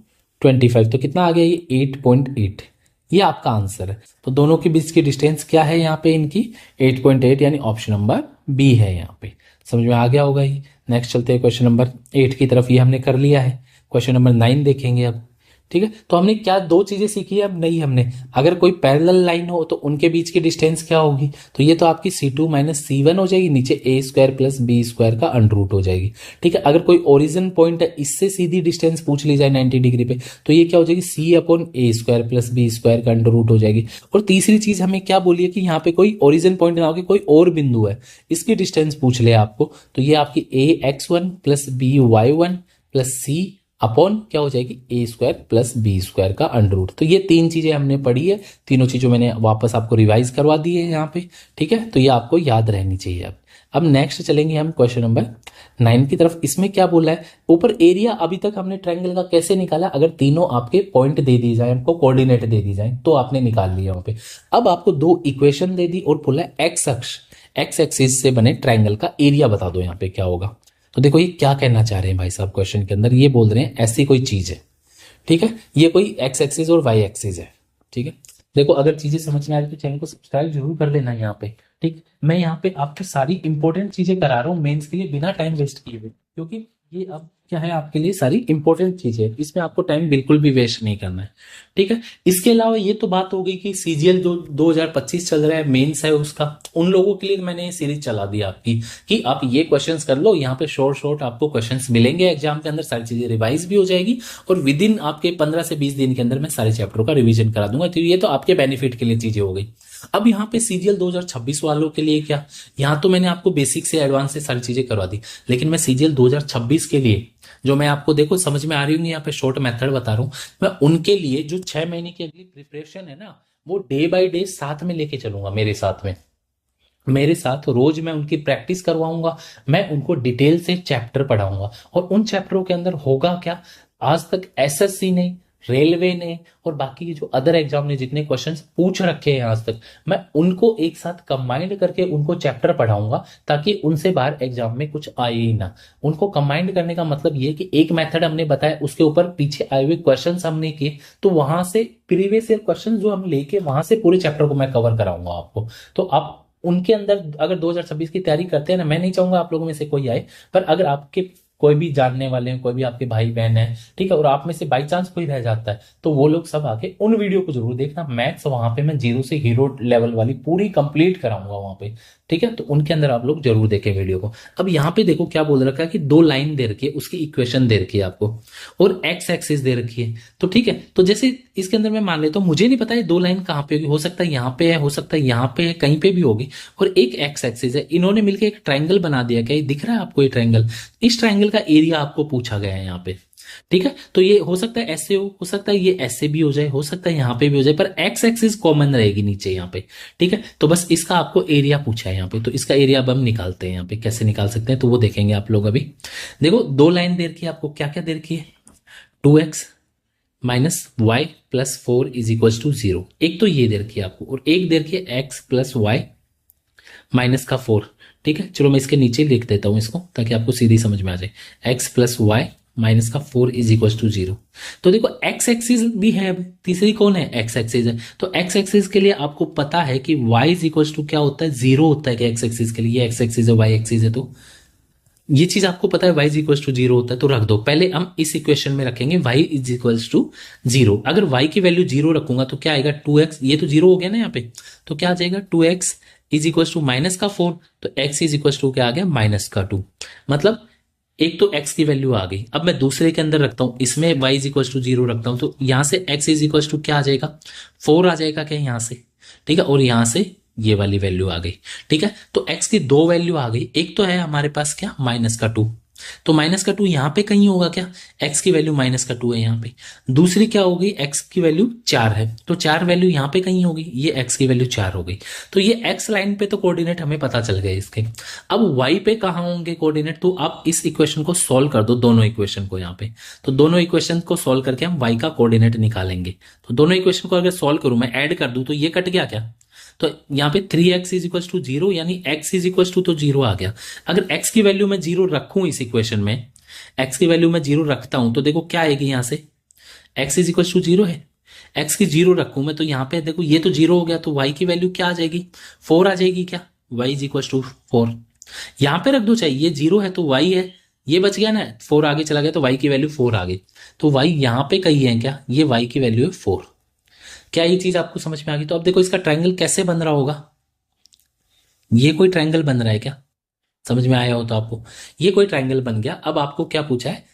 Speaker 1: 25, तो कितना आ गया ये 8.8। ये आपका आंसर है। तो दोनों के बीच की डिस्टेंस क्या है यहाँ पे इनकी 8.8, यानी ऑप्शन नंबर बी है यहाँ पे। समझ में आ गया होगा ये। नेक्स्ट चलते हैं क्वेश्चन नंबर 8 की तरफ, ये हमने कर लिया है। क्वेश्चन नंबर 9 देखेंगे अब, ठीक है। तो हमने क्या दो चीजें सीखी है अब नई हमने, अगर कोई पैरेलल लाइन हो तो उनके बीच की डिस्टेंस क्या होगी, तो ये तो आपकी C2 माइनस C1 हो जाएगी, नीचे ए स्क्वायर प्लस बी स्क्वायर का अंडर रूट हो जाएगी, ठीक है। अगर कोई ओरिजिन पॉइंट है इससे सीधी डिस्टेंस पूछ ली जाए 90 डिग्री पे, तो ये क्या हो जाएगी C upon A square plus B square का अंडर रूट हो जाएगी। और तीसरी चीज हमें क्या बोली है कि यहाँ पे कोई ओरिजिन पॉइंट ना हो, कोई और बिंदु है इसकी डिस्टेंस पूछ ले आपको, तो ये आपकी ax1 plus by1 plus c upon क्या हो जाएगी ए स्क्वायर प्लस बी स्क्वायर का अंडर रूट। तो ये तीन चीजें हमने पढ़ी है, तीनों चीजों मैंने वापस आपको रिवाइज करवा दी है यहाँ पे, ठीक है। तो ये आपको याद रहनी चाहिए। अब नेक्स्ट चलेंगे हम क्वेश्चन नंबर 9 की तरफ। इसमें क्या बोला है, ऊपर एरिया अभी तक हमने ट्रायंगल का कैसे निकाला, अगर तीनों आपके पॉइंट दे दी जाए, हमको कोऑर्डिनेट दे दी जाए, तो आपने निकाल लिया वहां पे। अब आपको दो इक्वेशन दे दी और बोला एक्स अक्ष, एक्स एक्सिस से बने ट्रायंगल का एरिया बता दो यहाँ पे क्या होगा। तो देखो ये क्या कहना चाह रहे हैं भाई साहब क्वेश्चन के अंदर, ये बोल रहे हैं ऐसी कोई चीज है, ठीक है, ये कोई एक्स एक्सिस और वाई एक्सिस है, ठीक है। देखो अगर चीजें समझ में आ रही तो चैनल को सब्सक्राइब जरूर कर लेना यहाँ पे, ठीक। मैं यहाँ पे आपको सारी इंपॉर्टेंट चीजें करा रहा हूँ मेंस के लिए बिना टाइम वेस्ट किए हुए, क्योंकि ये अब क्या है आपके लिए सारी इंपॉर्टेंट चीजें, इसमें आपको टाइम बिल्कुल भी वेस्ट नहीं करना है, ठीक है। इसके अलावा ये तो बात हो गई कि सीजीएल जो 2025 चल रहा है मेंस है उसका, उन लोगों के लिए मैंने ये सीरीज चला दी आपकी कि आप ये क्वेश्चंस कर लो, यहाँ पे शॉर्ट आपको क्वेश्चंस मिलेंगे एग्जाम के अंदर, सारी चीजें रिवाइज भी हो जाएगी और विद इन आपके 15 से 20 दिन के अंदर मैं सारे चैप्टरों का रिवीजन करा दूंगा। तो ये तो आपके बेनिफिट के लिए चीजें हो गई। अब यहाँ पे सीजीएल 2026 वालों के लिए क्या, यहाँ तो मैंने आपको बेसिक से एडवांस से सारी चीजें करवा दी, लेकिन मैं सीजीएल 2026 के लिए जो मैं आपको देखो समझ में आ रही हूँ, यहाँ पे शॉर्ट मेथड बता रहा हूँ मैं, उनके लिए जो 6 महीने की अगली प्रिपरेशन है ना, वो डे बाय डे साथ में लेके चलूंगा, मेरे साथ रोज मैं उनकी प्रैक्टिस करवाऊंगा, मैं उनको डिटेल से चैप्टर पढ़ाऊंगा। और उन चैप्टरों के अंदर होगा क्या, आज तक एसएससी ने, रेलवे ने और बाकी जो अदर एग्जाम ने जितने क्वेश्चंस पूछ रखे हैं आज तक, मैं उनको एक साथ कंबाइंड करके उनको चैप्टर पढ़ाऊंगा, ताकि उनसे बाहर एग्जाम में कुछ आए ही ना। उनको कंबाइंड करने का मतलब ये कि एक मेथड हमने बताया, उसके ऊपर पीछे आए हुए क्वेश्चंस हमने किए, तो वहां से प्रीवियस ईयर क्वेश्चन जो हम लेके वहां से पूरे चैप्टर को मैं कवर कराऊंगा आपको। तो आप उनके अंदर अगर 2026 की तैयारी करते हैं ना, मैं नहीं चाहूंगा आप लोगों में से कोई आए, पर अगर आपके कोई भी जानने वाले हैं, कोई भी आपके भाई बहन है, ठीक है, और आप में से बाई चांस कोई रह जाता है, तो वो लोग सब आके उन वीडियो को जरूर देखना। मैथ्स वहां पे मैं 0 से हीरो लेवल वाली पूरी कंप्लीट कराऊंगा वहां पे, ठीक है। तो उनके अंदर आप लोग जरूर देखें वीडियो को। अब यहाँ पे देखो क्या बोल रखा है कि 2 लाइन दे रखी है, उसकी इक्वेशन दे रखी है आपको, और एक्स एक्सिस दे रखी है, तो ठीक है। तो जैसे इसके अंदर मैं मान लेता हूँ, मुझे नहीं पता है 2 लाइन कहाँ पे होगी, हो सकता है यहाँ पे है, हो सकता है यहाँ पे है, कहीं पे भी होगी, और एक एक्स एक्सिस है, इन्होंने मिलकर एक ट्राइंगल बना दिया। क्या ये दिख रहा है आपको ये ट्राइंगल, इस ट्राइंगल का एरिया आपको पूछा गया है यहाँ पे, ठीक है, तो ये हो सकता है ऐसे हो सकता है ये ऐसे भी हो जाए, हो सकता है यहाँ पे भी हो जाए, पर एक्स एक्सिस कॉमन रहेगी नीचे यहाँ पे। ठीक है, तो बस इसका आपको एरिया पूछा है यहाँ पे, तो इसका एरिया अब हम निकालते हैं यहाँ पे, कैसे निकाल सकते हैं तो वो देखेंगे आप लोग अभी। देखो दो लाइन दे रखी है आपको, क्या क्या दे रखी है, 2x minus y plus 4 is equal to 0, एक तो ये दे रखी है आपको, और एक दे रखी है x प्लस वाई माइनस का 4। ठीक है, चलो मैं इसके नीचे लिख देता हूं इसको ताकि आपको सीधी समझ में आ जाए, x प्लस वाई माइनस का 4 इज इक्वल टू 0। तो देखो x एक्सिस भी है, अब तीसरी कौन है, x एक्सिस है, तो x एक्सिस के लिए आपको पता है कि y इज इक्वल टू क्या होता है, 0 होता है कि x एक्सिस के लिए, ये x एक्सिस है y एक्सिस है, तो ये चीज आपको पता है y इज इक्वल टू 0 होता है, तो रख दो। पहले हम इस इक्वेशन में रखेंगे y इज इक्वल टू 0, अगर y की वैल्यू 0 रखूंगा तो क्या आएगा 2x, ये तो 0 हो गया ना यहाँ पे, तो क्या आ जाएगा 2x is equal to minus का 4, तो x इज इक्वल टू क्या आ गया माइनस का 2, मतलब एक तो x की वैल्यू आ गई। अब मैं दूसरे के अंदर रखता हूं, इसमें y इज इक्वल टू 0 रखता हूं, तो यहां से x इज इक्वल टू क्या आ जाएगा 4 आ जाएगा क्या यहां से, ठीक है, और यहां से ये वाली वैल्यू आ गई। ठीक है, तो x की दो वैल्यू आ गई, एक तो है हमारे पास क्या माइनस का 2, तो माइनस का 2 यहां पे कहीं होगा क्या, x की वैल्यू माइनस का 2 है यहां पे। दूसरी क्या होगी, x की वैल्यू 4 है, तो 4 वैल्यू यहां पे कहीं होगी, ये x की वैल्यू 4 हो गई। तो ये x लाइन पे तो कोऑर्डिनेट हमें पता चल गए इसके। अब y पे कहां होंगे कोऑर्डिनेट, तो आप इस इक्वेशन को सॉल्व कर दो, दोनों इक्वेशन को यहाँ पे, तो दोनों इक्वेशन को सॉल्व करके हम y का कोऑर्डिनेट निकालेंगे। तो दोनों इक्वेशन को अगर सॉल्व करूं मैं, ऐड कर दूं, तो ये कट गया क्या, तो यहाँ पे 3x इज इक्वल टू 0, यानी x इज इक्वल टू तो 0 आ गया। अगर x की वैल्यू मैं 0 रखूं इस इक्वेशन में, x की वैल्यू मैं 0 रखता हूं, तो देखो क्या आएगी यहां से, x इज इक्वल टू 0 है, x की 0 रखूं मैं, तो यहाँ पे देखो ये तो 0 हो गया, तो y की वैल्यू क्या आ जाएगी 4 आ जाएगी क्या, y इज इक्वल टू 4 यहाँ पे रख दो, चाहिए ये 0 है तो y है, ये बच गया ना, 4 आगे चला गया तो y की वैल्यू 4 आ गई, तो y यहाँ पे कहीं है क्या, ये y की वैल्यू है 4। क्या ये चीज आपको समझ में आ गई, तो अब देखो इसका ट्रायंगल कैसे बन रहा होगा, ये कोई ट्रायंगल बन रहा है क्या, समझ में आया हो तो आपको, ये कोई ट्रायंगल बन गया। अब आपको क्या पूछा है,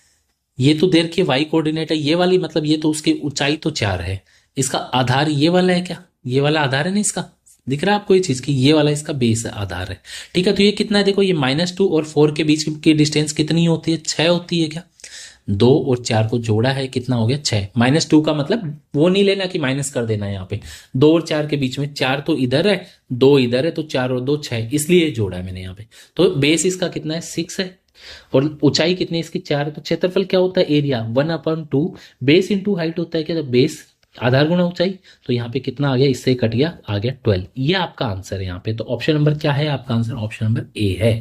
Speaker 1: ये तो देर के वाई कोऑर्डिनेट है ये वाली, मतलब ये तो उसकी ऊंचाई तो 4 है, इसका आधार ये वाला है क्या, ये वाला आधार है ना इसका, दिख रहा है आपको ये चीज की, ये वाला इसका बेस आधार है। ठीक है, तो ये कितना है, देखो ये -2 और 4 के बीच की डिस्टेंस कितनी होती है, 6 होती है क्या, 2 और 4 को जोड़ा है कितना हो गया 6, -2 का मतलब वो नहीं लेना कि माइनस कर देना है यहाँ पे, 2 और 4 के बीच में 4 तो इधर है 2 इधर है, तो 4 और 2 6, इसलिए जोड़ा है मैंने यहाँ पे। तो बेस इसका कितना है 6 है, और ऊंचाई कितनी है इसकी 4 है, तो क्षेत्रफल क्या होता है एरिया 1/2, बेस इंटू हाइट होता है क्या, तो बेस आधार गुणा ऊंचाई, तो यहाँ पे कितना आ गया, इससे कट गया आ गया 12, ये आपका आंसर है यहाँ पे। तो ऑप्शन नंबर क्या है आपका आंसर, ऑप्शन नंबर ए है।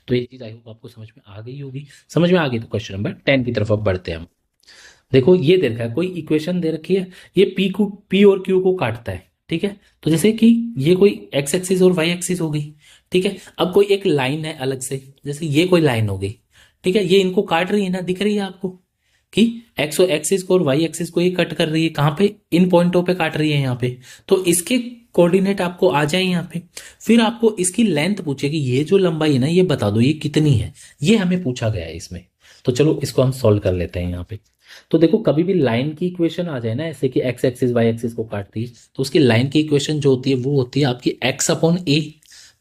Speaker 1: तो ये चीज आई होप आपको समझ में आ गई होगी, समझ में आ गई तो क्वेश्चन नंबर 10 की तरफ अब बढ़ते हैं हम। देखो ये दे रखा है, कोई इक्वेशन दे रखी है, ये पी और क्यू को काटता है। ठीक है, तो जैसे कि ये कोई एक्स एक्सिस और वाई एक्सिस हो गई। ठीक है, अब कोई एक लाइन है अलग से, जैसे ये कोई लाइन हो गई। ठीक है, ये इनको काट रही है ना, दिख रही है आपको कि एक्स और एक्सिस को और वाई एक्सिस को ये कट कर रही है, कहां पे, इन पॉइंटों पे काट रही है यहाँ पे। तो इसके कोऑर्डिनेट आपको आ जाए यहाँ पे, फिर आपको इसकी लेंथ पूछेगी, ये जो लंबाई है ना ये बता दो ये कितनी है, ये हमें पूछा गया है इसमें। तो चलो इसको हम सॉल्व कर लेते हैं यहाँ पे। तो देखो कभी भी लाइन की इक्वेशन आ जाए ना ऐसे कि एक्स एक्सिस वाई एक्सिस को काटती है, तो उसकी लाइन की इक्वेशन जो होती है वो होती है आपकी x upon a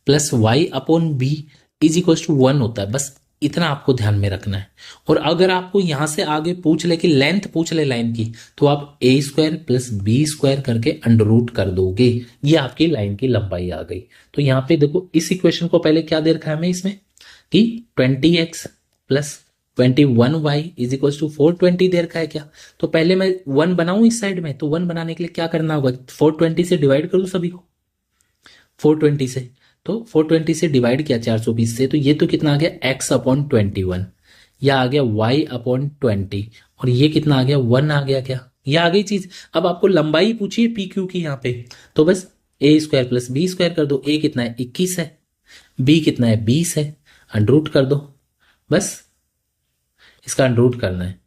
Speaker 1: plus y upon b is equal to 1 होता है। बस इतना आपको ध्यान में रखना है। और अगर आपको यहां से आगे पूछ ले कि लेंथ पूछ ले लाइन की, तो आप ए स्क्वायर प्लस बी स्क्वायर करके अंडर रूट कर दोगे, ये आपकी लाइन की लंबाई आ गई। तो यहाँ पे देखो इस इक्वेशन को पहले क्या दे रखा है हमें इसमें कि 20x plus 21y is equal to 420 दे रखा है क्या। तो पहले मैं 1 बनाऊं इस साइड में, तो 1 बनाने के लिए क्या करना होगा, 420 से डिवाइड करूं सभी को, 420 से, तो 420 से डिवाइड किया 420 से, तो ये तो कितना आ गया x अपॉन 21, या आ गया y अपॉन 20, और ये कितना आ गया 1 आ गया क्या, ये आ गई चीज। अब आपको लंबाई पूछिए पी क्यू की यहाँ पे, तो बस ए स्क्वायर प्लस बी स्क्वायर कर दो, ए कितना है 21 है, बी कितना है 20 है, अंडर रूट कर दो, बस इसका अंडर रूट करना है।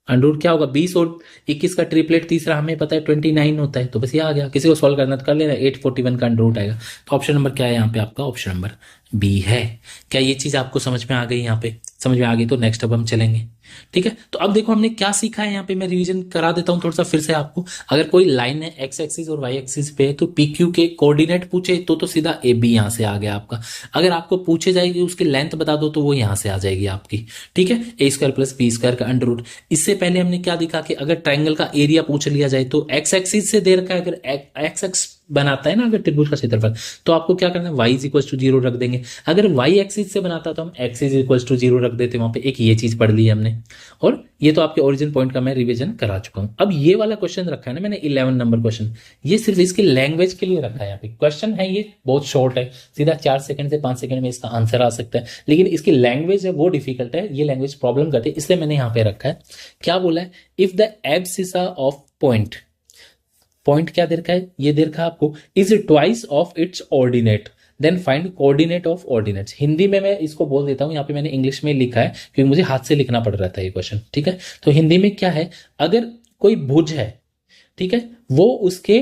Speaker 1: अंडर रूट क्या होगा, 20 और 21 का ट्रिपलेट तीसरा हमें पता है 29 होता है, तो बस ये आ गया। किसी को सॉल्व करना तो कर लेना, 841 का अंडर रूट आएगा। तो ऑप्शन नंबर क्या है यहाँ पे आपका, ऑप्शन नंबर बी है। क्या ये चीज आपको समझ में आ गई यहाँ पे। समझ में आ गई तो नेक्स्ट अब हम चलेंगे। ठीक है, तो अब देखो हमने क्या सीखा है यहाँ पे, मैं रिवीजन करा देता हूँ थोड़ा सा फिर से आपको। अगर कोई लाइन है एक्स एक्सिस और वाई एक्सिस पे तो पी क्यू के कोऑर्डिनेट पूछे तो सीधा ए बी यहाँ से आ गया आपका। अगर आपको पूछे जाएगी उसकी लेंथ बता दो तो वो यहाँ से आ जाएगी आपकी। ठीक है, ए स्क्वायर प्लस बी स्क्वायर का अंडर रूट। इससे पहले हमने क्या देखा कि अगर ट्राइंगल का एरिया पूछ लिया जाए तो एक्स एक्सिस से दे रखा है, अगर एक्स एक्स बनाता है ना अगर त्रिभुज का क्षेत्रफल, तो आपको क्या करना है, y इज इक्वल टू 0 रख देंगे। अगर y एक्सिस से बनाता तो हम x इज इक्वल टू 0 रख देते, वहां पे एक ये चीज पढ़ ली है हमने। और ये तो आपके ओरिजिन पॉइंट का मैं रिवीजन करा चुका हूं। अब ये वाला क्वेश्चन रखा है ना मैंने 11 नंबर क्वेश्चन, ये सिर्फ इसकी लैंग्वेज के लिए रखा है। यहाँ पे क्वेश्चन है ये बहुत शॉर्ट है, सीधा 4 सेकंड से 5 सेकंड में इसका आंसर आ सकता है, लेकिन इसकी लैंग्वेज है वो डिफिकल्ट है, ये लैंग्वेज प्रॉब्लम करती है, इसलिए मैंने यहाँ पे रखा है। क्या बोला है, if the abscissa of point, point क्या दे रखा है, ये दे रखा है आपको, is twice of its ordinate then find coordinate of ordinates. Hindi में मैं इसको बोल देता हूं, यहाँ पे मैंने इंग्लिश में लिखा है क्योंकि मुझे हाथ से लिखना पड़ रहा था ये क्वेश्चन। ठीक है, तो हिंदी में क्या है, अगर कोई भुज है, ठीक है, वो उसके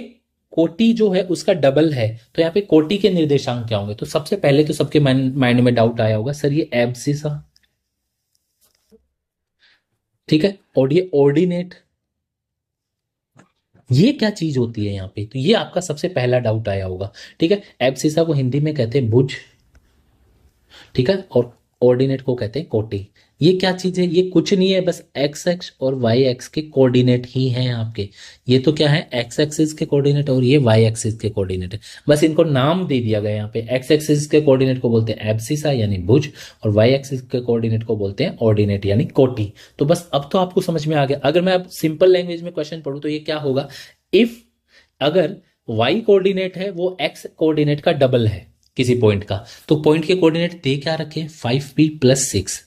Speaker 1: कोटि जो है उसका डबल है, तो यहाँ पे कोटि के निर्देशांक क्या होंगे। तो सबसे पहले तो सबके माइंड में डाउट आया होगा, सर ये एब्सिसा, ठीक है, और ये ऑर्डिनेट, ये क्या चीज होती है यहाँ पे, तो ये आपका सबसे पहला डाउट आया होगा। ठीक है, एब्सिसा को हिंदी में कहते हैं भुज, ठीक है, और ऑर्डिनेट को कहते हैं कोटि। ये क्या चीज है, ये कुछ नहीं है, बस एक्स एक्स और वाई एक्स के कोऑर्डिनेट ही हैं आपके। ये तो क्या है, एक्स एक्सिस के कोऑर्डिनेट और ये वाई एक्सिस के कोऑर्डिनेट है, बस इनको नाम दे दिया गया यहाँ पे। एक्स एक्सिस के कोऑर्डिनेट को बोलते हैं एब्सिसा यानी भुज, और वाई एक्सिस के कोऑर्डिनेट को बोलते हैं ऑर्डिनेट यानी कोटि। तो बस अब तो आपको समझ में आ गया। अगर मैं अब सिंपल लैंग्वेज में क्वेश्चन पढ़ूं तो ये क्या होगा, इफ अगर y कोऑर्डिनेट है वो x कोऑर्डिनेट का डबल है किसी पॉइंट का, तो पॉइंट के कोऑर्डिनेट दे क्या रखे, 5p प्लस 6,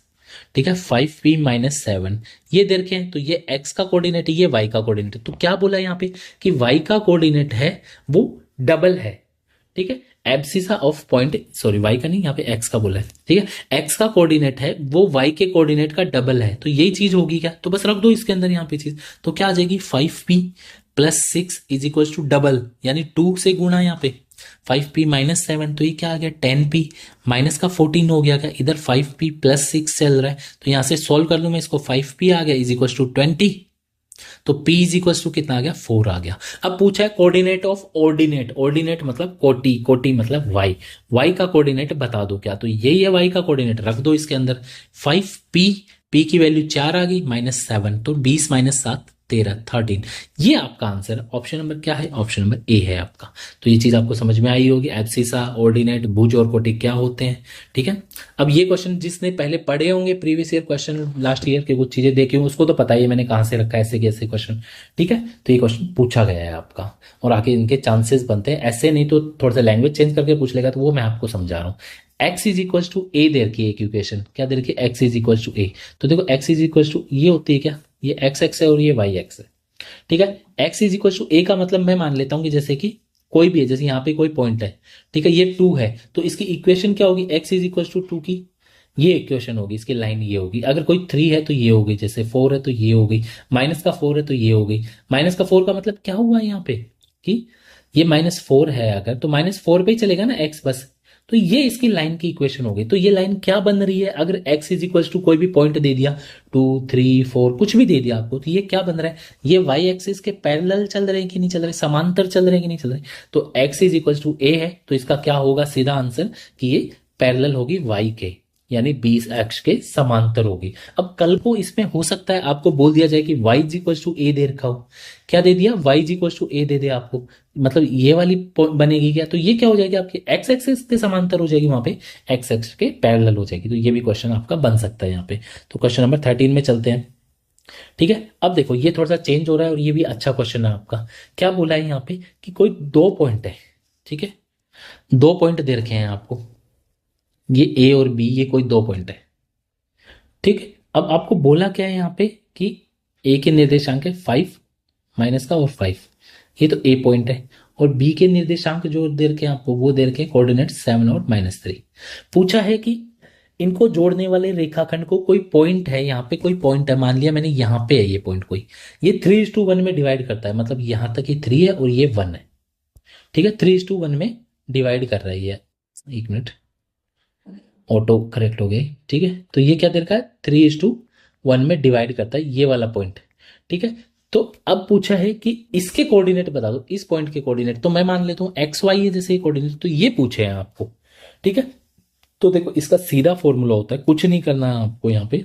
Speaker 1: ठीक है, 5p माइनस 7, ये दे रखे हैं। तो ये x का कोऑर्डिनेट है, ये y का कोऑर्डिनेट है। तो क्या बोला यहाँ पे कि y का कोऑर्डिनेट है वो डबल है। ठीक है, abscissa of point, sorry y का नहीं, यहाँ पे x का बोला है। ठीक है, x का कोऑर्डिनेट है वो y के कोऑर्डिनेट का डबल है, तो यही चीज होगी क्या, तो बस रख दो इसके अंदर यहाँ पे चीज। तो क्या आ जाएगी, 5p plus 6 is equal to double, यानी 2 से गुणा यहाँ पे 5p माइनस 7, तो ये क्या आ गया 10p, माइनस का 14 हो गया क्या, इधर 5p प्लस 6 चल रहा है, तो यहां से सॉल्व कर लूं मैं इसको, 5p आ गया इज इक्वल टू 20, तो p इज इक्वल टू कितना आ गया, 4 आ गया। अब पूछा है कोऑर्डिनेट ऑफ ऑर्डिनेट, ऑर्डिनेट मतलब कोटि, कोटि मतलब y, y का कोऑर्डिनेट बता दो क्या, तो यही है y का कोऑर्डिनेट, रख दो इसके अंदर। 5p, p की वैल्यू 4 आ गई, माइनस 7, तो 20 माइनस 7 13, 13, ये आपका आंसर। ऑप्शन नंबर क्या है, ऑप्शन नंबर ए है आपका। तो ये चीज आपको समझ में आई होगी, एब्सिसा, ऑर्डिनेट, भुज और कोटि क्या होते हैं। ठीक है, अब ये क्वेश्चन जिसने पहले पढ़े होंगे previous year question, last year के कुछ चीजें देखे होंगे, उसको तो पता ही है मैंने कहां से रखा है ऐसे कैसे क्वेश्चन। ठीक है, तो ये क्वेश्चन पूछा गया है आपका, और आगे इनके चांसेस बनते हैं, ऐसे नहीं तो थोड़ा सा लैंग्वेज चेंज करके पूछ लेगा, तो वो मैं आपको समझा रहा हूँ। x इज इक्वल टू ए दे रखी है इक्वेशन, क्या दे रखी है, x इज इक्वल टू ए, तो देखो x इज इक्वल टू ये होती है क्या, ये एक्स एक्स है और ये वाई एक्स है। ठीक है, x इज इक्वल टू ए का मतलब मैं मान लेता हूं कि जैसे कि कोई भी है, जैसे यहाँ पे कोई पॉइंट है, ठीक है, ये 2 है, तो इसकी इक्वेशन क्या होगी, x इज इक्वल टू 2 की ये इक्वेशन होगी, इसकी लाइन ये होगी। अगर कोई 3 है तो ये होगी, जैसे 4 है तो ये होगी, माइनस का 4 है तो ये होगी। माइनस का 4 का मतलब क्या हुआ यहाँ पे कि ये -4 है, अगर तो -4 पे ही चलेगा ना x बस, तो ये इसकी लाइन की इक्वेशन हो गई। तो ये लाइन क्या बन रही है, अगर x इज इक्वल टू कोई भी पॉइंट दे दिया, 2 3 4 कुछ भी दे दिया आपको, तो ये क्या बन रहा है, ये y एक्सिस के पैरेलल चल रहे हैं कि नहीं चल रहे, समांतर चल रहे हैं कि नहीं चल रहे। तो x इज इक्वल टू ए है, तो इसका क्या होगा सीधा आंसर कि ये पैरेलल होगी y के, यानी 20 अक्ष के समांतर होगी। अब कल को इसमें हो सकता है आपको बोल दिया जाए कि y इज इक्वल टू ए दे रखा हो, क्या दे दिया, y इज इक्वल टू ए दे दे आपको, मतलब ये वाली बनेगी क्या, तो ये क्या हो जाएगी आपकी x एक्सिस के समांतर हो जाएगी, वहां पे x एक्सिस के पैरेलल हो जाएगी। तो ये भी क्वेश्चन आपका बन सकता है यहाँ पे। तो क्वेश्चन नंबर 13 में चलते हैं। ठीक है, अब देखो ये थोड़ा सा चेंज हो रहा है और ये भी अच्छा क्वेश्चन है आपका। क्या बोला है यहाँ पे कि कोई 2 पॉइंट है, ठीक है, 2 पॉइंट दे रखे हैं आपको, ये ए और बी, ये कोई 2 पॉइंट है। ठीक है, अब आपको बोला क्या है यहाँ पे कि ए के निर्देशांक है 5 माइनस का और 5, ये तो ए पॉइंट है, और बी के निर्देशांक जो दे रखे हैं आपको वो दे रखे हैं कोऑर्डिनेट 7 और -3। पूछा है कि इनको जोड़ने वाले रेखाखंड को कोई पॉइंट है, यहाँ पे कोई पॉइंट है, मान लिया मैंने यहाँ पे है ये पॉइंट कोई, ये 3:1 में डिवाइड करता है, मतलब यहाँ तक ये 3 है और ये 1 है। ठीक है, 3:1 में डिवाइड कर रही है, एक मिनट, ऑटो करेक्ट हो गई, ठीक है। तो ये क्या दे रखा है, 3:1 में डिवाइड करता है ये वाला पॉइंट, ठीक है। तो अब पूछा है कि इसके कोऑर्डिनेट बता दो, इस पॉइंट के कोऑर्डिनेट। तो मैं मान लेता हूं एक्स वाई है जैसे कोऑर्डिनेट, तो ये पूछे हैं आपको, ठीक है। तो देखो इसका सीधा फॉर्मूला होता है, कुछ नहीं करना है आपको यहाँ पे।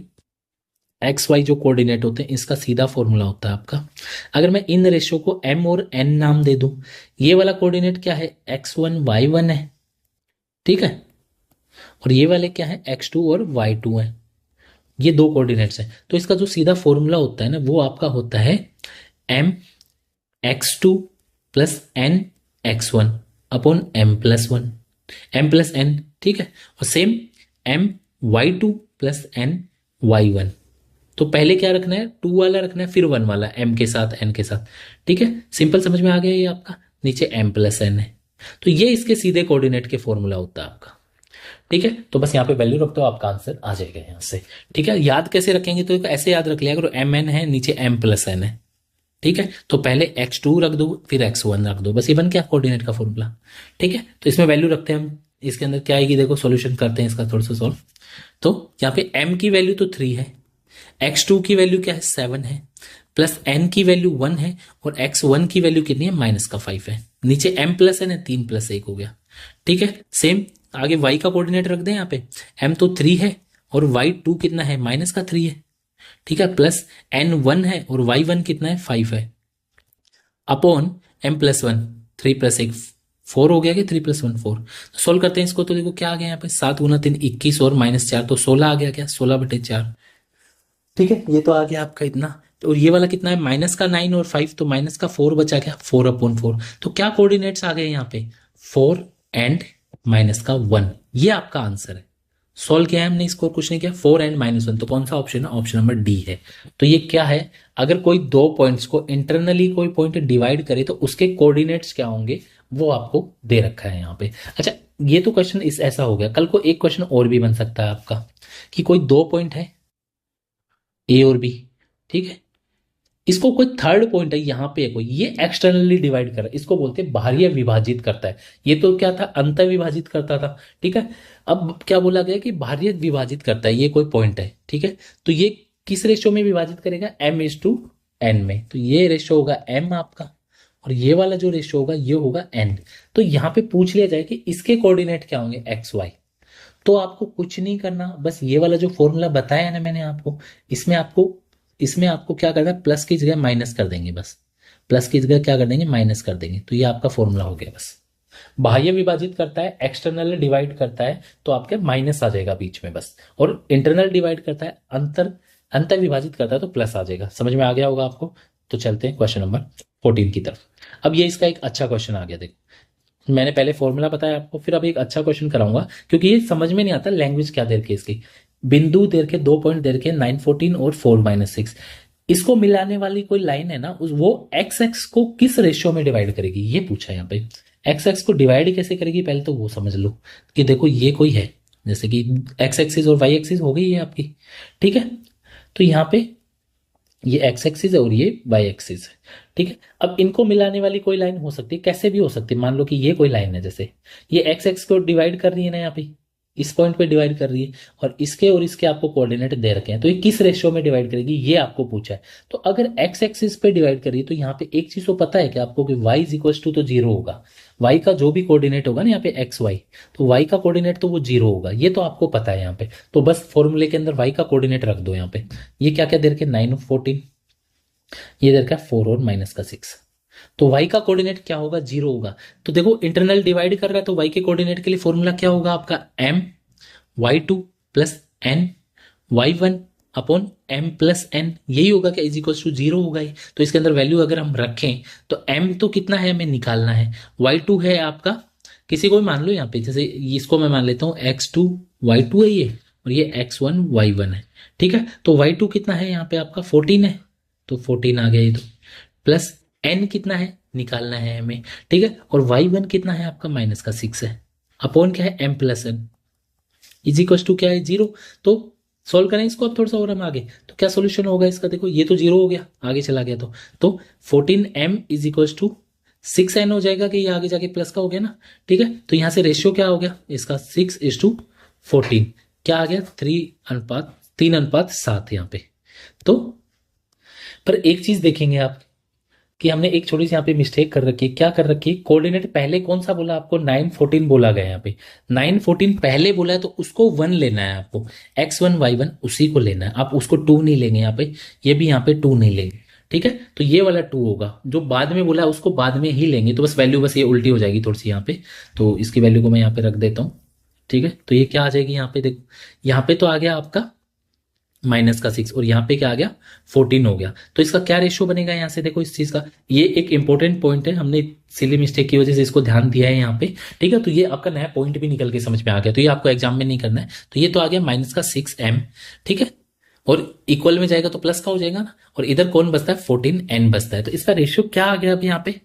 Speaker 1: एक्स वाई जो कोऑर्डिनेट होते हैं इसका सीधा फॉर्मूला होता है आपका, अगर मैं इन रेशियो को एम और एन नाम दे दूं, ये वाला कोऑर्डिनेट क्या है, x1 y1 है, ठीक है। और ये वाले क्या है, x2 और y2 है, ये दो कोऑर्डिनेट्स हैं। तो इसका जो सीधा फॉर्मूला होता है ना, वो आपका होता है m(x2 + n(x1) upon m+1, m+n, ठीक है। और सेम m(y2 + n(y1)। तो पहले क्या रखना है, 2 वाला रखना है, फिर 1 वाला m के साथ n के साथ, ठीक है। सिंपल समझ में आ गया ये आपका, नीचे m+n है। तो ये इसके सीधे कोऑर्डिनेट के फॉर्मूला होता है आपका, ठीक है। तो बस यहाँ पे वैल्यू रख दो, आपका आंसर आ जाएगा यहाँ से, ठीक है। याद कैसे रखेंगे, तो ऐसे याद रख लिया करो, mn है, नीचे m+n है, ठीक है। तो पहले x2 रख दो, फिर x1 रख दो, बस ये बन गया कोऑर्डिनेट का फॉर्मूला, ठीक है। तो इसमें वैल्यू रखते हैं हम, इसके अंदर क्या आएगी देखो, सॉल्यूशन करते हैं इसका थोड़ा सा सॉल्व। तो यहाँ पे m की वैल्यू तो 3 है, x2 की वैल्यू क्या है, 7 है, प्लस n की वैल्यू 1 है, और x1 की वैल्यू कितनी है, -5 है। नीचे m+n है, 3+1 हो गया, ठीक है। सेम आगे y का कोऑर्डिनेट रख दें यहाँ पे, m तो 3 है और y2 कितना है, -3 है, ठीक है। प्लस n1 है और y1 कितना है, 5 है, अपॉन m+1, 3+1 4 हो गया कि 3+1 4। तो सोल्व करते हैं इसको, तो देखो क्या आ गया यहाँ पे, 7 × 3 21 और -4 तो 16 आ गया, क्या 16/4, ठीक है। ये तो आ गया आपका इतना। तो ये वाला कितना है, -9 और 5, तो -4 बचा, क्या 4/4। तो क्या कोऑर्डिनेट्स आ गए यहाँ पे, 4 एंड -1, ये आपका आंसर है। सॉल्व किया है हमने इसको, कुछ नहीं किया, 4 एंड -1, तो कौन सा ऑप्शन है, ऑप्शन नंबर डी है। तो ये क्या है, अगर कोई दो पॉइंट्स को इंटरनली कोई पॉइंट डिवाइड करे तो उसके कोऑर्डिनेट्स क्या होंगे, वो आपको दे रखा है यहाँ पे। अच्छा, ये तो क्वेश्चन इस ऐसा हो गया। कल को एक क्वेश्चन और भी बन सकता है आपका, कि कोई दो पॉइंट है ए और बी, ठीक है, इसको कोई थर्ड पॉइंट है यहाँ पे कोई, ये एक्सटर्नली डिवाइड कर रहा है, इसको बोलते हैं बाहरी विभाजित करता है। ये तो क्या था, अंत विभाजित करता था, ठीक है। अब क्या बोला गया कि बाहरी विभाजित करता है, ये कोई पॉइंट है, ठीक है। तो ये किस रेशियो में विभाजित करेगा, m:n में। तो ये रेशियो होगा m आपका, और ये वाला जो रेशियो होगा ये होगा n। तो यहाँ पे पूछ लिया जाए कि इसके कोऑर्डिनेट क्या होंगे, एक्स वाई। तो आपको कुछ नहीं करना, बस ये वाला जो फॉर्मूला बताया ना मैंने आपको, इसमें आपको क्या करना है, प्लस की जगह माइनस कर देंगे, बस प्लस की जगह क्या कर देंगे, माइनस कर देंगे। तो ये आपका फॉर्मूला हो गया। बस बाह्य विभाजित करता है, एक्सटर्नल डिवाइड करता है, तो आपके माइनस आ जाएगा बीच में बस। और इंटरनल डिवाइड करता है, अंतर विभाजित करता है, तो प्लस आ जाएगा। समझ में आ गया होगा आपको। तो चलते हैं क्वेश्चन नंबर 14 की तरफ। अब ये इसका एक अच्छा क्वेश्चन आ गया, देखो मैंने पहले फॉर्मूला बताया आपको, फिर अब एक अच्छा क्वेश्चन कराऊंगा, क्योंकि ये समझ में नहीं आता लैंग्वेज क्या दे रखी है इसकी। बिंदु दे रखे, 2 पॉइंट दे रखे, 9 14 और 4 6, इसको मिलाने वाली कोई लाइन है ना, वो एक्स एक्स को किस रेशियो में डिवाइड करेगी, ये पूछा है यहाँ पे। एक्स एक्स को डिवाइड कैसे करेगी, पहले तो वो समझ लो कि देखो ये कोई है, जैसे कि एक्स एक्सिस और वाई एक्सिस हो गई है आपकी, ठीक है। तो यहाँ पे ये एक्स एक्सिस है और ये वाई एक्सिस है, ठीक है। अब इनको मिलाने वाली कोई लाइन हो सकती है, कैसे भी हो सकती है। मान लो कि ये कोई लाइन है, जैसे ये एक्स एक्स को डिवाइड कर रही है ना, यहाँ पे इस पॉइंट पे डिवाइड कर रही है, और इसके आपको कोऑर्डिनेट दे रखे हैं, तो ये किस रेशियो में डिवाइड करेगी, ये आपको पूछा है। तो अगर एक्स एक्सिस पे डिवाइड कर रही है, तो यहाँ पे एक चीज तो पता है कि आपको कि y = तो 0 होगा। y का जो भी कोऑर्डिनेट होगा ना यहाँ पे एक्स वाई, तो y का कोऑर्डिनेट तो वो 0 होगा, ये तो आपको पता है यहाँ पे। तो बस फॉर्मूले के अंदर y का कोऑर्डिनेट रख दो यहाँ पे। ये क्या क्या दे रखे, 9 और 14, ये दे रखा है 4 और -6, तो y का कोऑर्डिनेट क्या होगा, 0 होगा। तो देखो इंटरनल डिवाइड कर रहा है, तो y के कोऑर्डिनेट के लिए फॉर्मूला क्या होगा आपका, m(y2 + n(y1) अपॉन m+n, यही होगा क्या, = 0 होगा ही। तो इसके अंदर वैल्यू अगर हम रखें, तो m तो कितना है हमें निकालना है, y2 है आपका, किसी को भी मान लो यहाँ पे, जैसे इसको मैं मान लेता हूँ x2 y2 है ये, और ये x1 y1 है, ठीक है। तो y2 कितना है यहाँ पे आपका, 14 है, तो 14 आ गया ये, तो प्लस n कितना है निकालना है हमें, ठीक है। और y1 कितना है आपका, -6 है, अपॉन क्या है, m+n = क्या है, 0। तो सॉल्व करें इसको अब थोड़ा सा और हम आगे, तो क्या सोल्यूशन होगा इसका, देखो ये तो 0 हो गया, आगे चला गया, तो 14m = 6n हो जाएगा, कि ये आगे जाके प्लस का हो गया ना, ठीक है। तो यहां से रेशियो क्या हो गया इसका, 6:4 14, क्या आ गया 3:7 यहाँ पे। तो पर एक चीज देखेंगे आप कि हमने एक छोटी सी यहाँ पे मिस्टेक कर रखी है। क्या कर रखी है? कोऑर्डिनेट पहले कौन सा बोला आपको? 9, 14 बोला गया यहाँ पे। 9, 14 पहले बोला है तो उसको 1 लेना है आपको, X1, Y1 उसी को लेना है। आप उसको 2 नहीं लेंगे यहाँ पे, ये भी यहाँ पे 2 नहीं लेंगे, ठीक है। तो ये वाला 2 होगा, जो बाद में बोला है उसको बाद में ही लेंगे। तो बस वैल्यू बस ये उल्टी हो जाएगी थोड़ी सी यहाँ पे, तो इसकी वैल्यू को मैं यहाँ पे रख देता हूँ, ठीक है। तो ये क्या आ जाएगी यहाँ पे, देखो यहाँ पे तो आ गया आपका -6 और यहाँ पे क्या आ गया 14 हो गया। तो इसका क्या रेशियो बनेगा यहाँ से, देखो इस चीज का, ये एक इंपॉर्टेंट पॉइंट है, हमने सिली मिस्टेक की वजह से इसको ध्यान दिया है यहाँ पे, ठीक है। तो ये आपका नया पॉइंट भी निकल के समझ में आ गया, तो ये आपको एग्जाम में नहीं करना है। तो ये तो आ गया -6m, ठीक है। और इक्वल में जाएगा तो प्लस का हो जाएगा ना, और इधर कौन बचता है 14n बचता है। तो इसका रेशियो क्या आ गया अब यहाँ पे,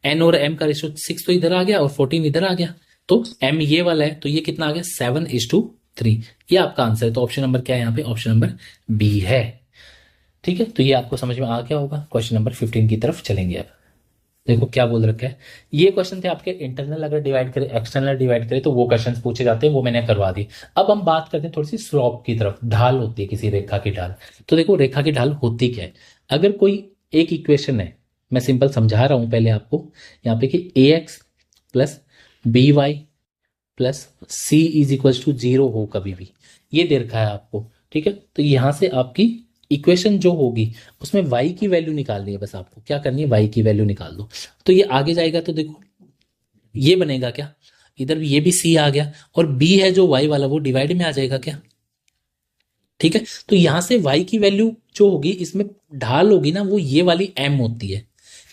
Speaker 1: n और m का रेशियो, 6 तो इधर आ गया और 14 इधर आ गया, तो m ये वाला है, तो ये कितना आ गया 7:3। ये आपका आंसर है। तो ऑप्शन नंबर क्या है यहाँ पे, ऑप्शन नंबर बी है, ठीक है। तो ये आपको समझ में आ गया होगा। क्वेश्चन नंबर 15 की तरफ चलेंगे अब। देखो क्या बोल रखा है, ये क्वेश्चन थे आपके इंटरनल अगर डिवाइड करें एक्सटर्नल डिवाइड करें तो वो क्वेश्चंस पूछे जाते हैं, वो मैंने करवा दी। अब हम बात करते हैं थोड़ी सी स्लोप की तरफ, ढाल होती है किसी रेखा की ढाल। तो देखो रेखा की ढाल होती क्या है, अगर कोई एक इक्वेशन है, मैं सिंपल समझा रहा हूं पहले आपको यहाँ पे कि ax plus b y plus c is equal to 0 हो कभी भी, ये दे रखा है आपको, ठीक है। तो यहां से आपकी इक्वेशन जो होगी उसमें y की वैल्यू निकालनी है, बस आपको क्या करनी है y की वैल्यू निकाल दो। तो ये आगे जाएगा तो देखो ये बनेगा क्या, इधर भी ये भी c आ गया और b है जो y वाला वो डिवाइड में आ जाएगा क्या, ठीक है। तो यहां से y की वैल्यू जो होगी इसमें ढाल होगी ना, वो ये वाली m होती है।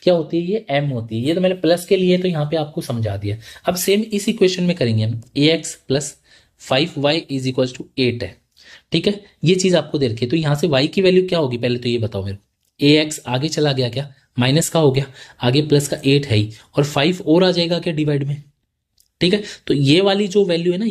Speaker 1: क्या होती है? ये m होती है। ये तो मैंने प्लस के लिए तो यहाँ पे आपको समझा दिया। अब सेम इस इक्वेशन में करेंगे हम, ax plus 5y is equal to 8 है, ठीक है। ये चीज आपको दे रखी है, तो यहां से y की वैल्यू क्या होगी पहले तो ये बताओ मेरे को। ax आगे चला गया क्या, माइनस का हो गया, आगे प्लस का 8 है ही, और 5 और आ जाएगा क्या डिवाइड में, ठीक है। तो ये वाली जो वैल्यू है ना,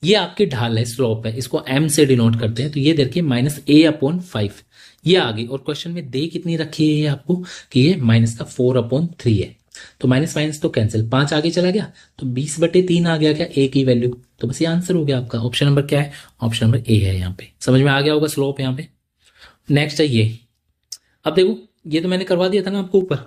Speaker 1: ये आपकी ढाल है, स्लोप है, इसको m से डिनोट करते हैं। तो ये देखिए -a/5 ये आ गई, और क्वेश्चन में दे कितनी रखी है ये आपको कि ये -4/3 है। तो माइनस माइनस तो कैंसिल, 5 आगे चला गया तो 20/3 आ गया क्या a की वैल्यू। तो बस ये आंसर हो गया आपका। ऑप्शन नंबर क्या है, ऑप्शन नंबर ए है। यहाँ पे समझ में आ गया होगा स्लोप यहाँ पे। नेक्स्ट है ये, अब देखो ये तो मैंने करवा दिया था ना आपको ऊपर,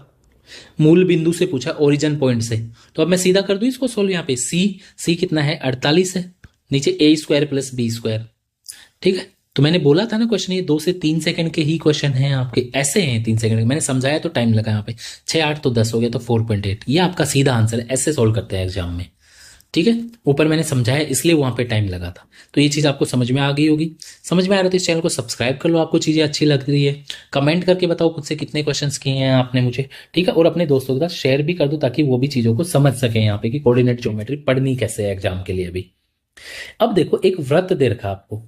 Speaker 1: मूल बिंदु से पूछा, ओरिजिन पॉइंट से। तो अब मैं सीधा कर दूं इसको सोल्व। यहाँ पे सी कितना है 48 है, नीचे a² प्लस b², ठीक है। तो मैंने बोला था ना क्वेश्चन ये 2 से 3 सेकंड के ही क्वेश्चन हैं आपके, ऐसे हैं 3 सेकंड के। मैंने समझाया तो टाइम लगा यहाँ पे, 6 8 तो 10 हो गया, तो 4.8 ये आपका सीधा आंसर है। ऐसे सोल्व करते हैं एग्जाम में, ठीक है। ऊपर मैंने समझाया इसलिए वहां पे टाइम लगा था। तो ये चीज आपको समझ में आ गई होगी। समझ में आ रहा था इस चैनल को सब्सक्राइब कर लो, आपको चीजें अच्छी लग रही है। कमेंट करके बताओ खुद से कितने क्वेश्चंस किए हैं आपने मुझे, ठीक है। और अपने दोस्तों के साथ शेयर भी कर दो ताकि वो भी चीजों को समझ सके यहाँ पे कि कोऑर्डिनेट ज्योमेट्री पढ़नी कैसे है एग्जाम के लिए भी। अब देखो एक वृत्त दे रखा है आपको,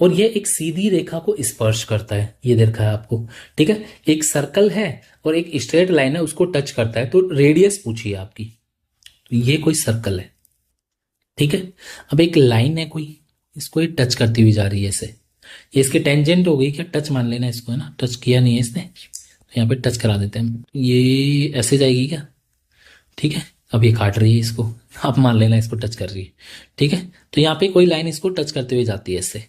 Speaker 1: और ये एक सीधी रेखा को स्पर्श करता है, ये दे रखा है आपको, ठीक है। एक सर्कल है और एक स्ट्रेट लाइन है, उसको टच करता है। तो रेडियस पूछिए आपकी, तो ये कोई सर्कल है, ठीक है। अब एक लाइन है कोई, इसको ये टच करती हुई जा रही है ऐसे, ये इसके टेंजेंट हो गई क्या, टच मान लेना इसको, है ना, टच किया नहीं है इसने, तो यहाँ पे टच करा देते हैं। ये ऐसे जाएगी क्या, ठीक है। अब ये काट रही है इसको, आप मान लेना इसको टच कर रही है, ठीक है। तो यहाँ पे कोई लाइन इसको टच करते हुए जाती है इससे,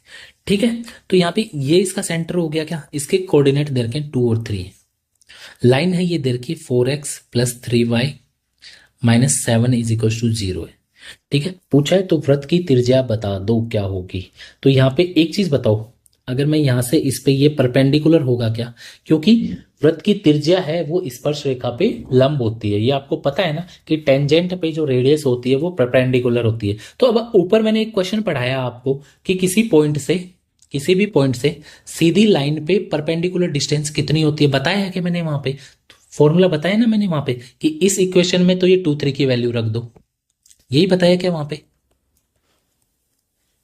Speaker 1: ठीक है। तो यहाँ पे ये इसका सेंटर हो गया क्या, इसके कोऑर्डिनेट दे रखे 2 और 3, लाइन है ये दे रखी 4x plus 3y minus 7 is equal to 0 है, ठीक है। पूछा है तो वृत्त की त्रिज्या बता दो क्या होगी। तो यहाँ पे एक चीज बताओ, अगर मैं यहां से इस पे, ये परपेंडिकुलर होगा क्या, क्योंकि वृत्त की त्रिज्या है वो स्पर्श रेखा पे लंब होती है। ये आपको पता है ना कि टेंजेंट पे जो रेडियस होती है वो परपेंडिकुलर होती है। तो अब ऊपर मैंने एक क्वेश्चन पढ़ाया आपको कि किसी पॉइंट से, किसी भी पॉइंट से सीधी लाइन पे परपेंडिकुलर डिस्टेंस कितनी होती है, बताया है कि मैंने वहां पे फॉर्मूला बताया ना मैंने वहां पे कि इस इक्वेशन में तो ये 2 3 की वैल्यू रख दो, यही बताया क्या वहां पे,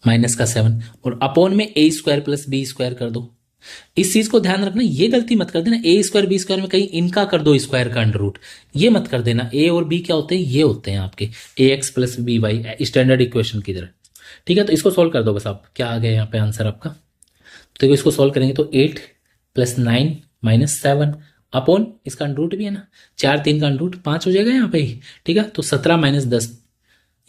Speaker 1: -7 और अपॉन में a² प्लस b² कर दो। इस चीज को ध्यान रखना, ये गलती मत कर देना a² b² में कहीं इनका कर दो स्क्वायर का अंडर रूट, ये मत कर देना। a और b क्या होते हैं, ये होते हैं आपके ax plus by standard equation की तरह, ठीक है। तो इसको सोल्व कर दो बस आप, क्या आ गया यहाँ पे आंसर आपका। तो देखो इसको सोल्व करेंगे तो 8 + 9 - 7 अपॉन इसका अंडर रूट भी है ना, 4 3 का अंडर रूट 5 हो जाएगा यहाँ पे ही, ठीक है। तो 17 - 10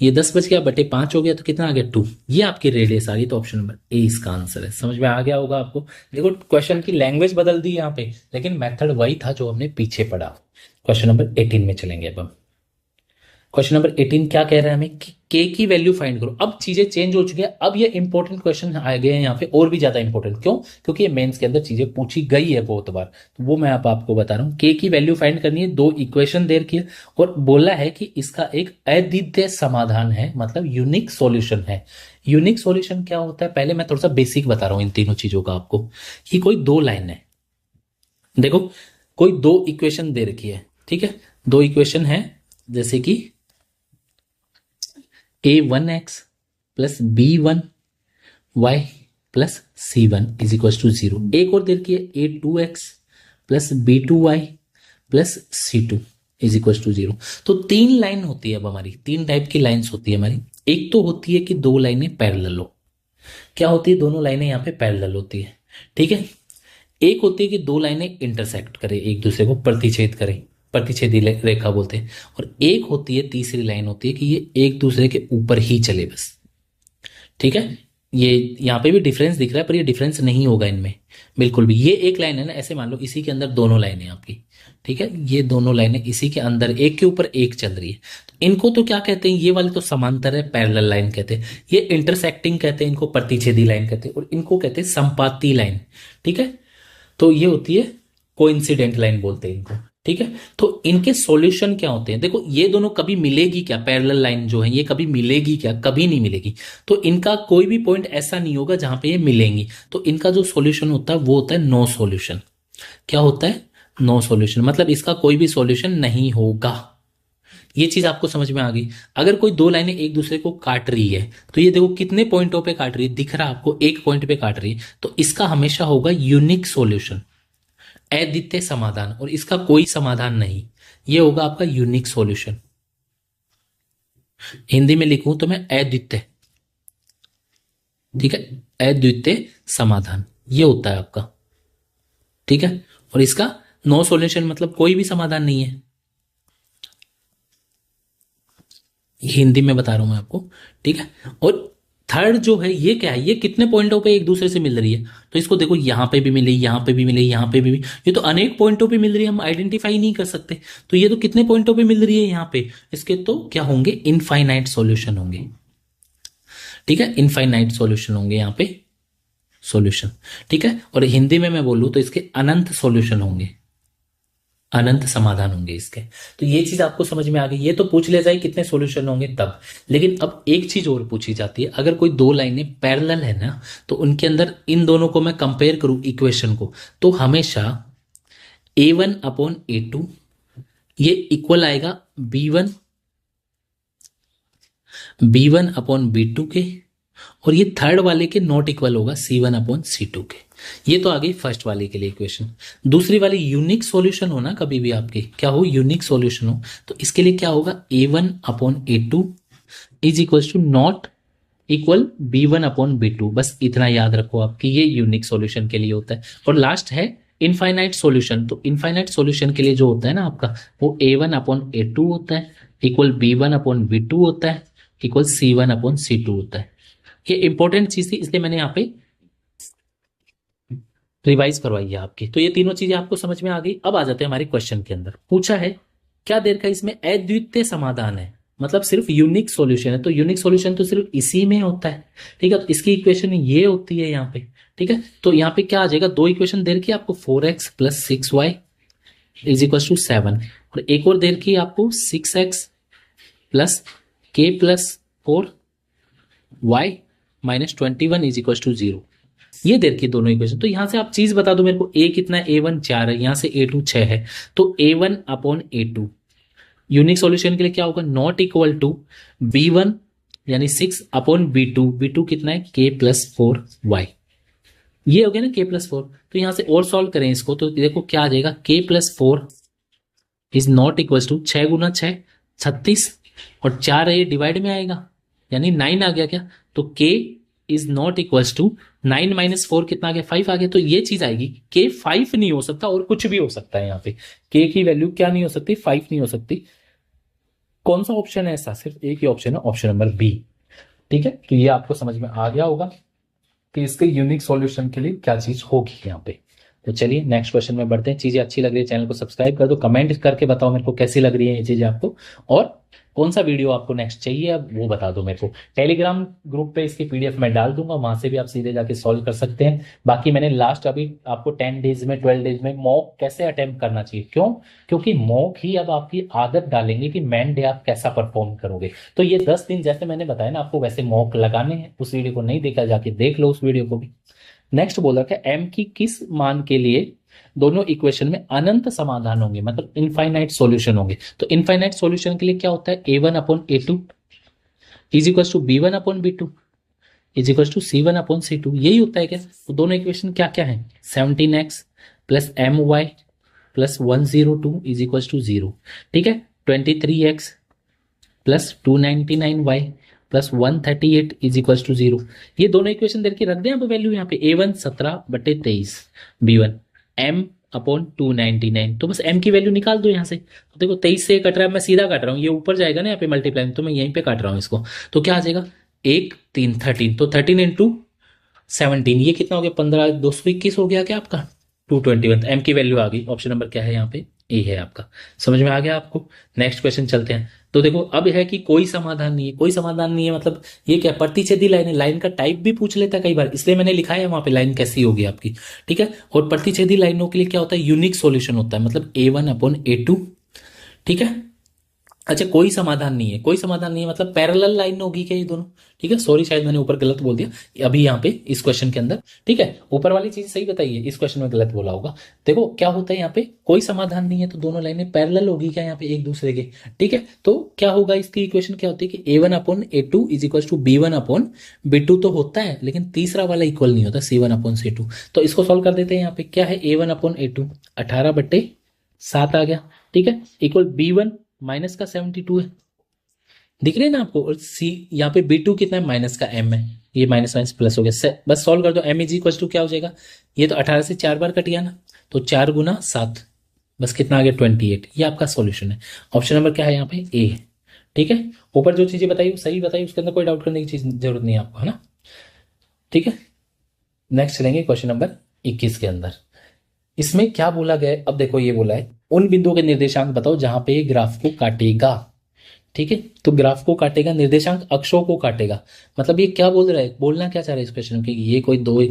Speaker 1: ये 10 बच गया बटे 5 हो गया तो कितना आ गया 2। ये आपकी रेडियस आ गई, तो ऑप्शन नंबर ए इसका आंसर है। समझ में आ गया होगा आपको। देखो क्वेश्चन की लैंग्वेज बदल दी यहाँ पे, लेकिन मेथड वही था जो हमने पीछे पढ़ा। क्वेश्चन नंबर 18 में चलेंगे अब हम। क्वेश्चन नंबर 18 क्या कह रहा है हमें कि के की वैल्यू फाइंड करो। अब चीजें चेंज हो चुकी है, अब ये इंपॉर्टेंट क्वेश्चन आ गए हैं यहाँ पे, और भी ज्यादा इंपॉर्टेंट। क्यों? क्योंकि ये मेंस के अंदर चीजें पूछी गई है बहुत बार, तो वो मैं अब आपको बता रहा हूँ। के की वैल्यू फाइंड करनी है, दो इक्वेशन दे रखी है और बोला है कि इसका एक अद्वितीय समाधान है, मतलब यूनिक सॉल्यूशन है। यूनिक सॉल्यूशन क्या होता है, पहले मैं थोड़ा सा बेसिक बता रहा हूँ इन तीनों चीजों का आपको। कि कोई दो लाइन है, देखो कोई दो इक्वेशन दे रखी है, ठीक है, दो इक्वेशन है, जैसे कि a1x plus b1y plus c1 is equal to 0। एक और दे रखी है a2x plus b2y plus c2 is equal to 0। तो तीन लाइन होती है अब हमारी, तीन टाइप की लाइंस होती है हमारी। एक तो होती है कि दो लाइनें पैरेलल हो। क्या होती है? दोनों लाइनें यहाँ पे पैरेलल होती है, ठीक है। एक होती है कि दो लाइनें इंटरसेक्ट करें, एक दूसरे को प्रतिच्छेद करें, प्रतिच्छेदी रेखा बोलते हैं। और एक होती है, तीसरी लाइन होती है कि ये एक दूसरे के ऊपर ही चले बस, ठीक है। ये यहाँ पे भी डिफरेंस दिख रहा है, पर ये डिफरेंस नहीं होगा इनमें बिल्कुल भी। ये एक लाइन है ना, ऐसे मान लो इसी के अंदर दोनों लाइनें आपकी, ठीक है, ये दोनों लाइनें इसी के अंदर एक के ऊपर एक चल रही है। तो इनको तो क्या कहते हैं? ये वाली तो समांतर है, पैरेलल लाइन कहते हैं। ये इंटरसेक्टिंग कहते हैं, इनको प्रतिच्छेदी लाइन कहते हैं, और इनको कहते हैं संपाती लाइन, ठीक है। तो ये होती है कोइंसिडेंट लाइन बोलते हैं इनको, ठीक है। तो इनके सॉल्यूशन क्या होते हैं? देखो ये दोनों कभी मिलेगी क्या? पैरेलल लाइन जो है ये कभी मिलेगी क्या? कभी नहीं मिलेगी। तो इनका कोई भी पॉइंट ऐसा नहीं होगा जहां पे ये मिलेंगी। तो इनका जो सॉल्यूशन होता है वो होता है नो सॉल्यूशन। क्या होता है? नो सॉल्यूशन, मतलब इसका कोई भी सॉल्यूशन नहीं होगा। ये चीज आपको समझ में आ गई। अगर कोई दो लाइनें एक दूसरे को काट रही है, तो ये देखो कितने पॉइंटों पे काट रही है, दिख रहा है आपको, एक पॉइंट पे काट रही है, तो इसका हमेशा होगा यूनिक सॉल्यूशन, अद्वितीय समाधान। और इसका कोई समाधान नहीं, ये होगा आपका यूनिक सॉल्यूशन। हिंदी में लिखूं तो मैं अद्वितीय, ठीक है, अद्वितीय समाधान ये होता है आपका, ठीक है। और इसका नो सॉल्यूशन मतलब कोई भी समाधान नहीं है, हिंदी में बता रहा हूं मैं आपको, ठीक है। और थर्ड जो है ये क्या है? ये कितने पॉइंटों पे एक दूसरे से मिल रही है? तो इसको देखो, यहां पे भी मिली, यहां पे भी मिली, यहां पे भी मिली, ये तो अनेक पॉइंटों पे मिल रही है, हम आइडेंटिफाई नहीं कर सकते। तो ये तो कितने पॉइंटों पे मिल रही है यहां पे, इसके तो क्या होंगे? इनफाइनाइट सॉल्यूशन होंगे, ठीक है, इनफाइनाइट सॉल्यूशन होंगे यहाँ पे, सॉल्यूशन, ठीक है। और हिंदी में मैं बोलूं तो इसके अनंत सॉल्यूशन होंगे, अनंत समाधान होंगे इसके। तो ये चीज आपको समझ में आ गई। ये तो पूछ ले जाए कितने सॉल्यूशन होंगे तब, लेकिन अब एक चीज और पूछी जाती है, अगर कोई दो लाइनें पैरेलल है ना, तो उनके अंदर इन दोनों को मैं कंपेयर करूं इक्वेशन को, तो हमेशा a1 अपॉन a2 ये इक्वल आएगा b1 अपॉन b2 के, और ये थर्ड वाले के नॉट इक्वल होगा c1 अपॉन c2 के। ये तो आ गई फर्स्ट वाले के लिए इक्वेशन। दूसरी वाली यूनिक सॉल्यूशन हो ना, कभी भी आपके क्या हो, यूनिक सॉल्यूशन हो, तो इसके लिए क्या होगा? a1 upon a2 is equal to not equal b1 upon b2। बस इतना याद रखो आप कि ये यूनिक सॉल्यूशन के लिए होता है। और लास्ट है इनफाइनाइट सॉल्यूशन। तो इनफाइनाइट सॉल्यूशन के लिए जो होता है ना आपका, वो a1 अपॉन a2 होता है इक्वल b1 अपॉन b2 होता है इक्वल c1 अपॉन c2 होता है। ये इंपॉर्टेंट चीज थी, इसलिए मैंने यहाँ पे रिवाइज करवाई है आपकी। तो ये तीनों चीजें आपको समझ में आ गई। अब आ जाते हैं हमारे क्वेश्चन के अंदर। पूछा है क्या देर का इसमें अद्वितीय समाधान है, मतलब सिर्फ यूनिक सॉल्यूशन है। तो यूनिक सॉल्यूशन तो सिर्फ इसी में होता है, ठीक है। तो इसकी इक्वेशन ये होती है यहाँ पे, ठीक है। तो यहाँ पे क्या आ जाएगा? दो इक्वेशन देर की आपको 4x plus 6y is equal to 7, और एक और देर की आपको 6x plus k plus 4y minus 21 is equal to 0। ये देर की दोनों इक्वेशन। तो यहां से आप चीज बता दो मेरे को, a कितना है? a1 4 है, यहां से a2 6 है, तो a1 upon a2 unique solution के लिए क्या होगा? नॉट इक्वल टू b1 यानी 6 अपॉन b2, b2 कितना है? k plus 4y। ये हो गया ना k प्लस 4। तो यहां से और सॉल्व करें इसको, तो देखो क्या आ जाएगा? k plus 4 is not equal to 6 गुना 6 36, और 4 है ये डिवाइड में आएगा, यानी 9 आ गया क्या? तो k is not equals to 9 minus 4 कितना आ गया? 5 आ गया। तो ये चीज आएगी k 5 नहीं हो सकता, और कुछ भी हो सकता है। यहाँ पे k की वैल्यू क्या नहीं हो सकती? 5 नहीं हो सकती, कौन सा ऑप्शन है ऐसा? सिर्फ एक ही ऑप्शन है, ऑप्शन नंबर बी। ठीक है, तो ये आपको समझ में आ गया होगा कि इसके यूनिक सॉल्यूशन के लिए क्या चीज होगी यहाँ पे। तो चलिए नेक्स्ट क्वेश्चन में बढ़ते हैं। चीजें अच्छी लग रही है चैनल को सब्सक्राइब कर दो, कमेंट करके बताओ मेरे को कैसी लग रही है ये चीजें आपको, और कौन सा वीडियो आपको नेक्स्ट चाहिए अब वो बता दो मेरे को। टेलीग्राम ग्रुप पे इसकी पीडीएफ मैं डाल दूंगा, वहां से भी आप सीधे जाके सॉल्व कर सकते हैं। बाकी मैंने लास्ट अभी आपको 10 डेज में 12 डेज में मॉक कैसे अटेम्प्ट करना चाहिए, क्यों? क्योंकि मॉक ही अब आपकी आदत डालेंगे कि मैन डे आप कैसा परफॉर्म करोगे। तो ये 10 दिन जैसे मैंने बताया ना आपको वैसे मॉक लगाने हैं। उस वीडियो को नहीं देखा जाके देख लो उस वीडियो को भी। नेक्स्ट बोला कि एम की किस मान के लिए दोनों इक्वेशन में अनंत समाधान होंगे, मतलब इनफाइनाइट सॉल्यूशन होंगे। तो इनफाइनाइट सॉल्यूशन के लिए क्या होता है, a1/a2 is equal to b1/b2 is equal to c1/c2, यही होता है क्या? तो दोनों इक्वेशन क्या क्या है, 17x plus my plus 102 is equal to 0। ठीक है, 23x plus 299y plus 138 is equal to 0। ये दोनों इक्वेशन दे के रख दें आप वैल्यू यहाँ पे, a1 17/23 b1 m/299। तो बस m की वैल्यू निकाल दो यहाँ से। तो देखो 23 से कट रहा है, मैं सीधा काट रहा हूँ, ये ऊपर जाएगा ना यहाँ पे मल्टीप्लाई, तो मैं यहीं पे काट रहा हूँ इसको। तो क्या आ जाएगा, 1 3 13, तो 13 इंटू 17, ये कितना हो गया, 15 221 हो गया क्या आपका, 221। एम की वैल्यू आ गई। ऑप्शन नंबर क्या है यहाँ पे, ए है आपका। समझ में आ गया आपको? नेक्स्ट क्वेश्चन चलते हैं। तो देखो अब है कि कोई समाधान नहीं है, कोई समाधान नहीं है मतलब ये क्या, प्रतिच्छेदी लाइन है। लाइन का टाइप भी पूछ लेता है कई बार, इसलिए मैंने लिखा है वहां पे लाइन कैसी होगी आपकी। ठीक है, और प्रतिच्छेदी लाइनों के लिए क्या होता है, यूनिक सॉल्यूशन होता है, मतलब a1/a2। ठीक है, अच्छा कोई समाधान नहीं है, कोई समाधान नहीं है मतलब पैरेलल लाइन होगी क्या ये दोनों? ठीक है, सॉरी शायद मैंने ऊपर गलत बोल दिया अभी यहाँ पे इस क्वेश्चन के अंदर। ठीक है, ऊपर वाली चीज सही बताइए, इस क्वेश्चन में गलत बोला होगा। देखो क्या होता है यहाँ पे, कोई समाधान नहीं है तो दोनों लाइनें पैरेलल होगी क्या यहाँ पे एक दूसरे के। ठीक है, तो क्या होगा इसकी इक्वेशन क्या होती है कि a1/a2 is equal to b1/b2 तो होता है, लेकिन तीसरा वाला इक्वल नहीं होता, c1/c2। तो इसको सॉल्व कर देते हैं। यहाँ पे क्या है, a1/a2 18/7 आ गया। ठीक है, इक्वल b1 माइनस का 72 है, दिख रहे हैं ना आपको, और सी यहाँ पे b2 कितना है, माइनस का m है, ये माइनस माइनस प्लस हो गया। बस सॉल्व कर दो, m इज इक्वल टू क्या हो जाएगा, ये तो 18 से 4 बार कट गया ना, तो 4 गुना 7, बस कितना आ गया 28। ये आपका सॉल्यूशन है। ऑप्शन नंबर क्या है यहाँ पे, ए। ठीक है, ऊपर जो चीजें बताई वो सही बताई, उसके अंदर कोई डाउट करने की चीज जरूरत नहीं है आपको, है ना। ठीक है, नेक्स्ट चलेंगे क्वेश्चन नंबर 21 के अंदर। इसमें क्या बोला गया है, अब देखो ये बोला है उन बिंदुओं के निर्देशांक बताओ जहां पे ग्राफ को काटेगा। ठीक है, तो ग्राफ को काटेगा, निर्देशांक अक्षों को काटेगा। मतलब ये क्या बोल रहा है, बोलना क्या चाह रहा है इस क्वेश्चन में, ये कोई दो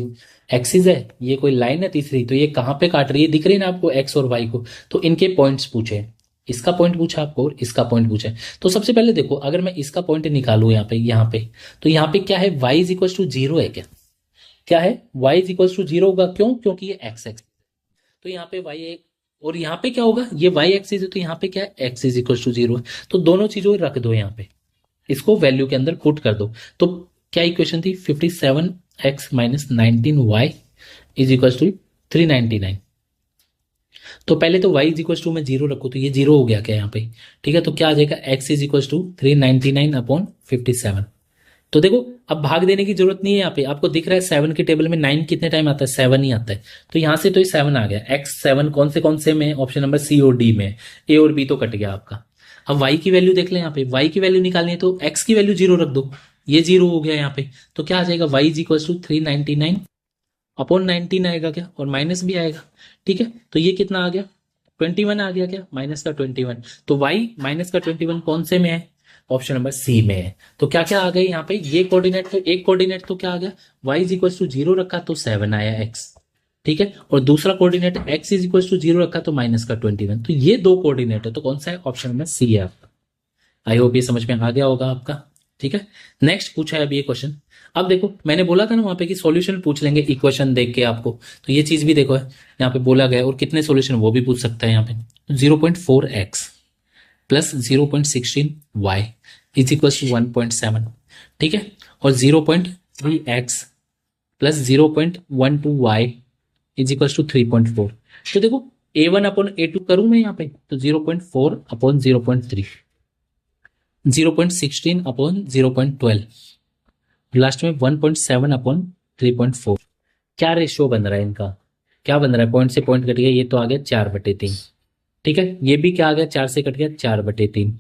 Speaker 1: एक्सिस है, ये कोई लाइन है तीसरी, तो ये कहां पे काट रही है, दिख रही है ना आपको एक्स और वाई को। तो इनके पॉइंट्स पूछे, इसका पॉइंट पूछा आपको और इसका पॉइंट पूछा है। तो सबसे पहले देखो अगर मैं इसका पॉइंट निकालू यहाँ पे तो यहाँ पे क्या है, y इज इक्वल टू 0 है क्या, क्या है, y इज इक्वल टू 0 होगा, क्यों, क्योंकि ये x एक्सिस, तो यहाँ पे y है, और यहाँ पे क्या होगा, ये y एक्सिस है, तो यहाँ पे क्या है, x इज इक्वल टू 0 है। तो दोनों चीजों रख दो यहाँ पे, इसको वैल्यू के अंदर पुट कर दो। तो क्या इक्वेशन थी, 57x minus 19y is equal to 399। तो पहले तो y इज इक्वल टू मैं 0 रखू, तो ये 0 हो गया क्या यहाँ पे। ठीक है, तो क्या आ जाएगा, x इज इक्वल टू 399/57। तो देखो अब भाग देने की जरूरत नहीं है, यहाँ पे आपको दिख रहा है 7 की टेबल में 9 कितने टाइम आता है, 7 ही आता है। तो यहां से तो ये 7 आ गया, x7 कौन से में, ऑप्शन नंबर सी और डी में, ए और बी तो कट गया आपका। अब y की वैल्यू देख लें, यहाँ पे y की वैल्यू निकालनी है तो x की वैल्यू 0 रख दो, ये 0 हो गया यहाँ पे। तो क्या आ जाएगा, y इज इक्वल टू 399/19 आएगा क्या, और माइनस भी आएगा। ठीक है, तो ये कितना आ गया, 21 आ गया क्या, माइनस का 21। तो y माइनस का 21 कौन से में है, ऑप्शन नंबर सी में है। तो क्या क्या आ गया यहाँ पे, ये कोऑर्डिनेट, तो एक कोऑर्डिनेट तो क्या आ गया, y इज इक्वल टू 0 रखा तो 7 आया x। ठीक है, और दूसरा coordinate x is equal to 0 रखा तो माइनस का 21। तो ये दो कोऑर्डिनेट है, तो कौन सा है, ऑप्शन नंबर सी है आपका। आई होप ये समझ में आ गया होगा आपका। ठीक है, नेक्स्ट पूछा है अभी ये क्वेश्चन। अब देखो मैंने बोला था ना वहां पे कि सॉल्यूशन पूछ लेंगे इक्वेशन देख के आपको, तो ये चीज भी देखो है यहाँ पे बोला गया, और कितने सॉल्यूशन वो भी पूछ सकता है यहाँ पे। 0.4x plus 0.16y is equal to 1.7। ठीक है, और 0.3x plus 0.12y is equal to 3.4। तो देखो a1/a2 करूं मैं यहाँ पे, तो 0.4/0.3, 0.16/0.12, लास्ट में 1.7/3.4। क्या रेशियो बन रहा है इनका, क्या बन रहा है, पॉइंट से पॉइंट कट गया, ये तो आ गया 4/3। ठीक है, ये भी क्या आ गया, 4 से कट गया 4/3।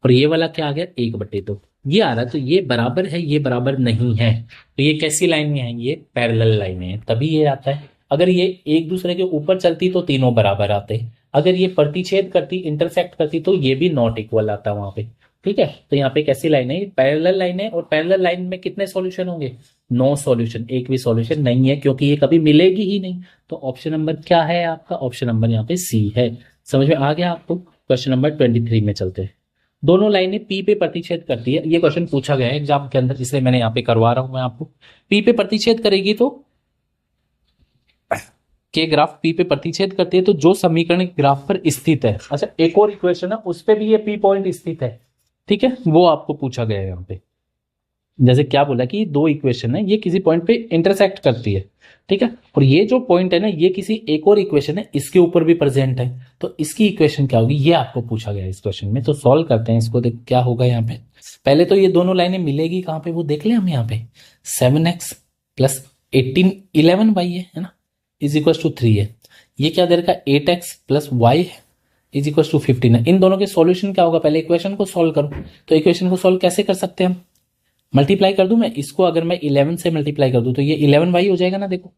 Speaker 1: और ये वाला क्या आ गया 1/2 ये आ रहा है। तो ये बराबर है, ये बराबर नहीं है। तो ये कैसी लाइनें हैं, ये पैरेलल लाइनें हैं, तभी ये आता है। अगर ये एक दूसरे के ऊपर चलती तो तीनों बराबर आते। अगर ये प्रतिच्छेद करती, इंटरसेक्ट करती, तो ये भी नॉट इक्वल आता वहां पे। ठीक है, तो यहाँ पे कैसी लाइन है, पैरेलल लाइन है। और पैरेलल लाइन में कितने सॉल्यूशन होंगे, नो सॉल्यूशन, एक भी सॉल्यूशन नहीं है, क्योंकि ये कभी मिलेगी ही नहीं। तो ऑप्शन नंबर क्या है आपका, ऑप्शन नंबर यहाँ पे सी है। समझ में आ गया आपको। क्वेश्चन नंबर 23 में चलते हैं। दोनों लाइनें पी पे प्रतिच्छेद करती है, ये क्वेश्चन पूछा गया है एग्जाम के अंदर, इसलिए मैंने यहाँ पे करवा रहा हूं मैं आपको। पी पे प्रतिच्छेद करेगी तो के ग्राफ पी पे प्रतिच्छेद करती है, तो जो समीकरण ग्राफ पर स्थित है, अच्छा एक और इक्वेशन है उस पे भी ये पी पॉइंट स्थित है। ठीक है, वो आपको पूछा गया है यहाँ पे। जैसे क्या बोला कि दो इक्वेशन है, ये किसी पॉइंट पे इंटरसेक्ट करती है। ठीक है, और ये जो पॉइंट है ना, ये किसी एक और इक्वेशन है, इसके ऊपर भी प्रेजेंट है। तो इसकी इक्वेशन क्या होगी, ये आपको पूछा गया है इस क्वेश्चन में। तो सॉल्व करते हैं इसको, देख क्या होगा यहाँ पे। पहले तो ये दोनों लाइनें मिलेगी कहाँ पे, वो देख ले हम यहाँ पे। 7x प्लस 11y है ना, इज इक्वल टू 3 है। ये क्या दे रखा है, 8x प्लस वाई है इज इक्वल टू 15 है। इन दोनों के सॉल्यूशन क्या होगा, पहले इक्वेशन को सॉल्व करो। तो इक्वेशन को सॉल्व कैसे कर सकते हैं हम, मल्टीप्लाई कर दूं मैं इसको, अगर मैं 11 से मल्टीप्लाई कर दूं तो ये 11y हो जाएगा ना, देखो।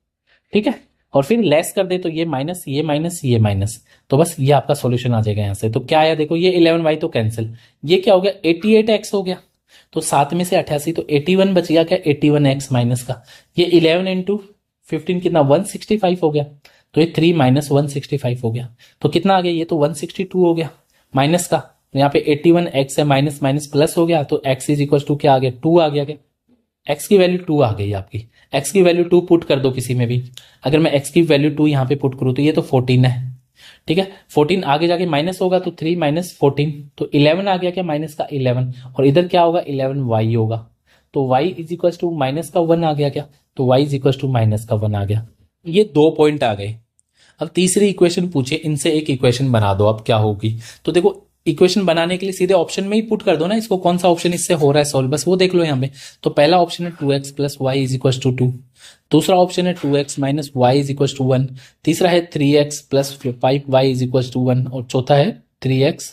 Speaker 1: ठीक है, और फिर लेस कर दे तो ये माइनस, ये माइनस, ये माइनस, तो बस ये आपका सॉल्यूशन आ जाएगा यहाँ से। तो क्या आया देखो, ये 11y तो कैंसिल, ये क्या हो गया 88x हो गया। तो 7 में से 88, तो 81 बच गया क्या, 81x माइनस का। ये 11 इंटू 15 कितना 165 हो गया। तो ये 3 माइनस 165 हो गया। तो कितना आ गया, ये तो 162 हो गया माइनस का। तो यहाँ पे 81x है, माइनस माइनस प्लस हो गया, तो x इज इक्वल टू क्या आ गया, 2 आ गया। क्या x की वैल्यू 2 आ गई आपकी। x की वैल्यू 2 पुट कर दो किसी में भी। अगर मैं x की वैल्यू 2 यहाँ पे पुट करूँ तो ये तो 14 है। ठीक है, 14 आगे जाके माइनस होगा, तो 3 माइनस 14, तो 11 आ गया क्या, माइनस का 11। और इधर क्या होगा, 11y होगा। तो y is equal to minus का 1 आ गया क्या, तो y is equal to minus का 1 आ गया। ये 2 पॉइंट आ गए। अब तीसरी इक्वेशन पूछे, इनसे एक इक्वेशन बना दो, अब क्या होगी। तो देखो इक्वेशन बनाने के लिए सीधे ऑप्शन में ही पुट कर दो ना इसको, कौन सा ऑप्शन इससे हो रहा है सॉल्व, बस वो देख लो यहाँ पे। तो पहला ऑप्शन है 2x plus y is equal to 2। दूसरा ऑप्शन है 2x minus y is equal to 1। तीसरा है 3x plus 5y is equal to 1। और चौथा है 3x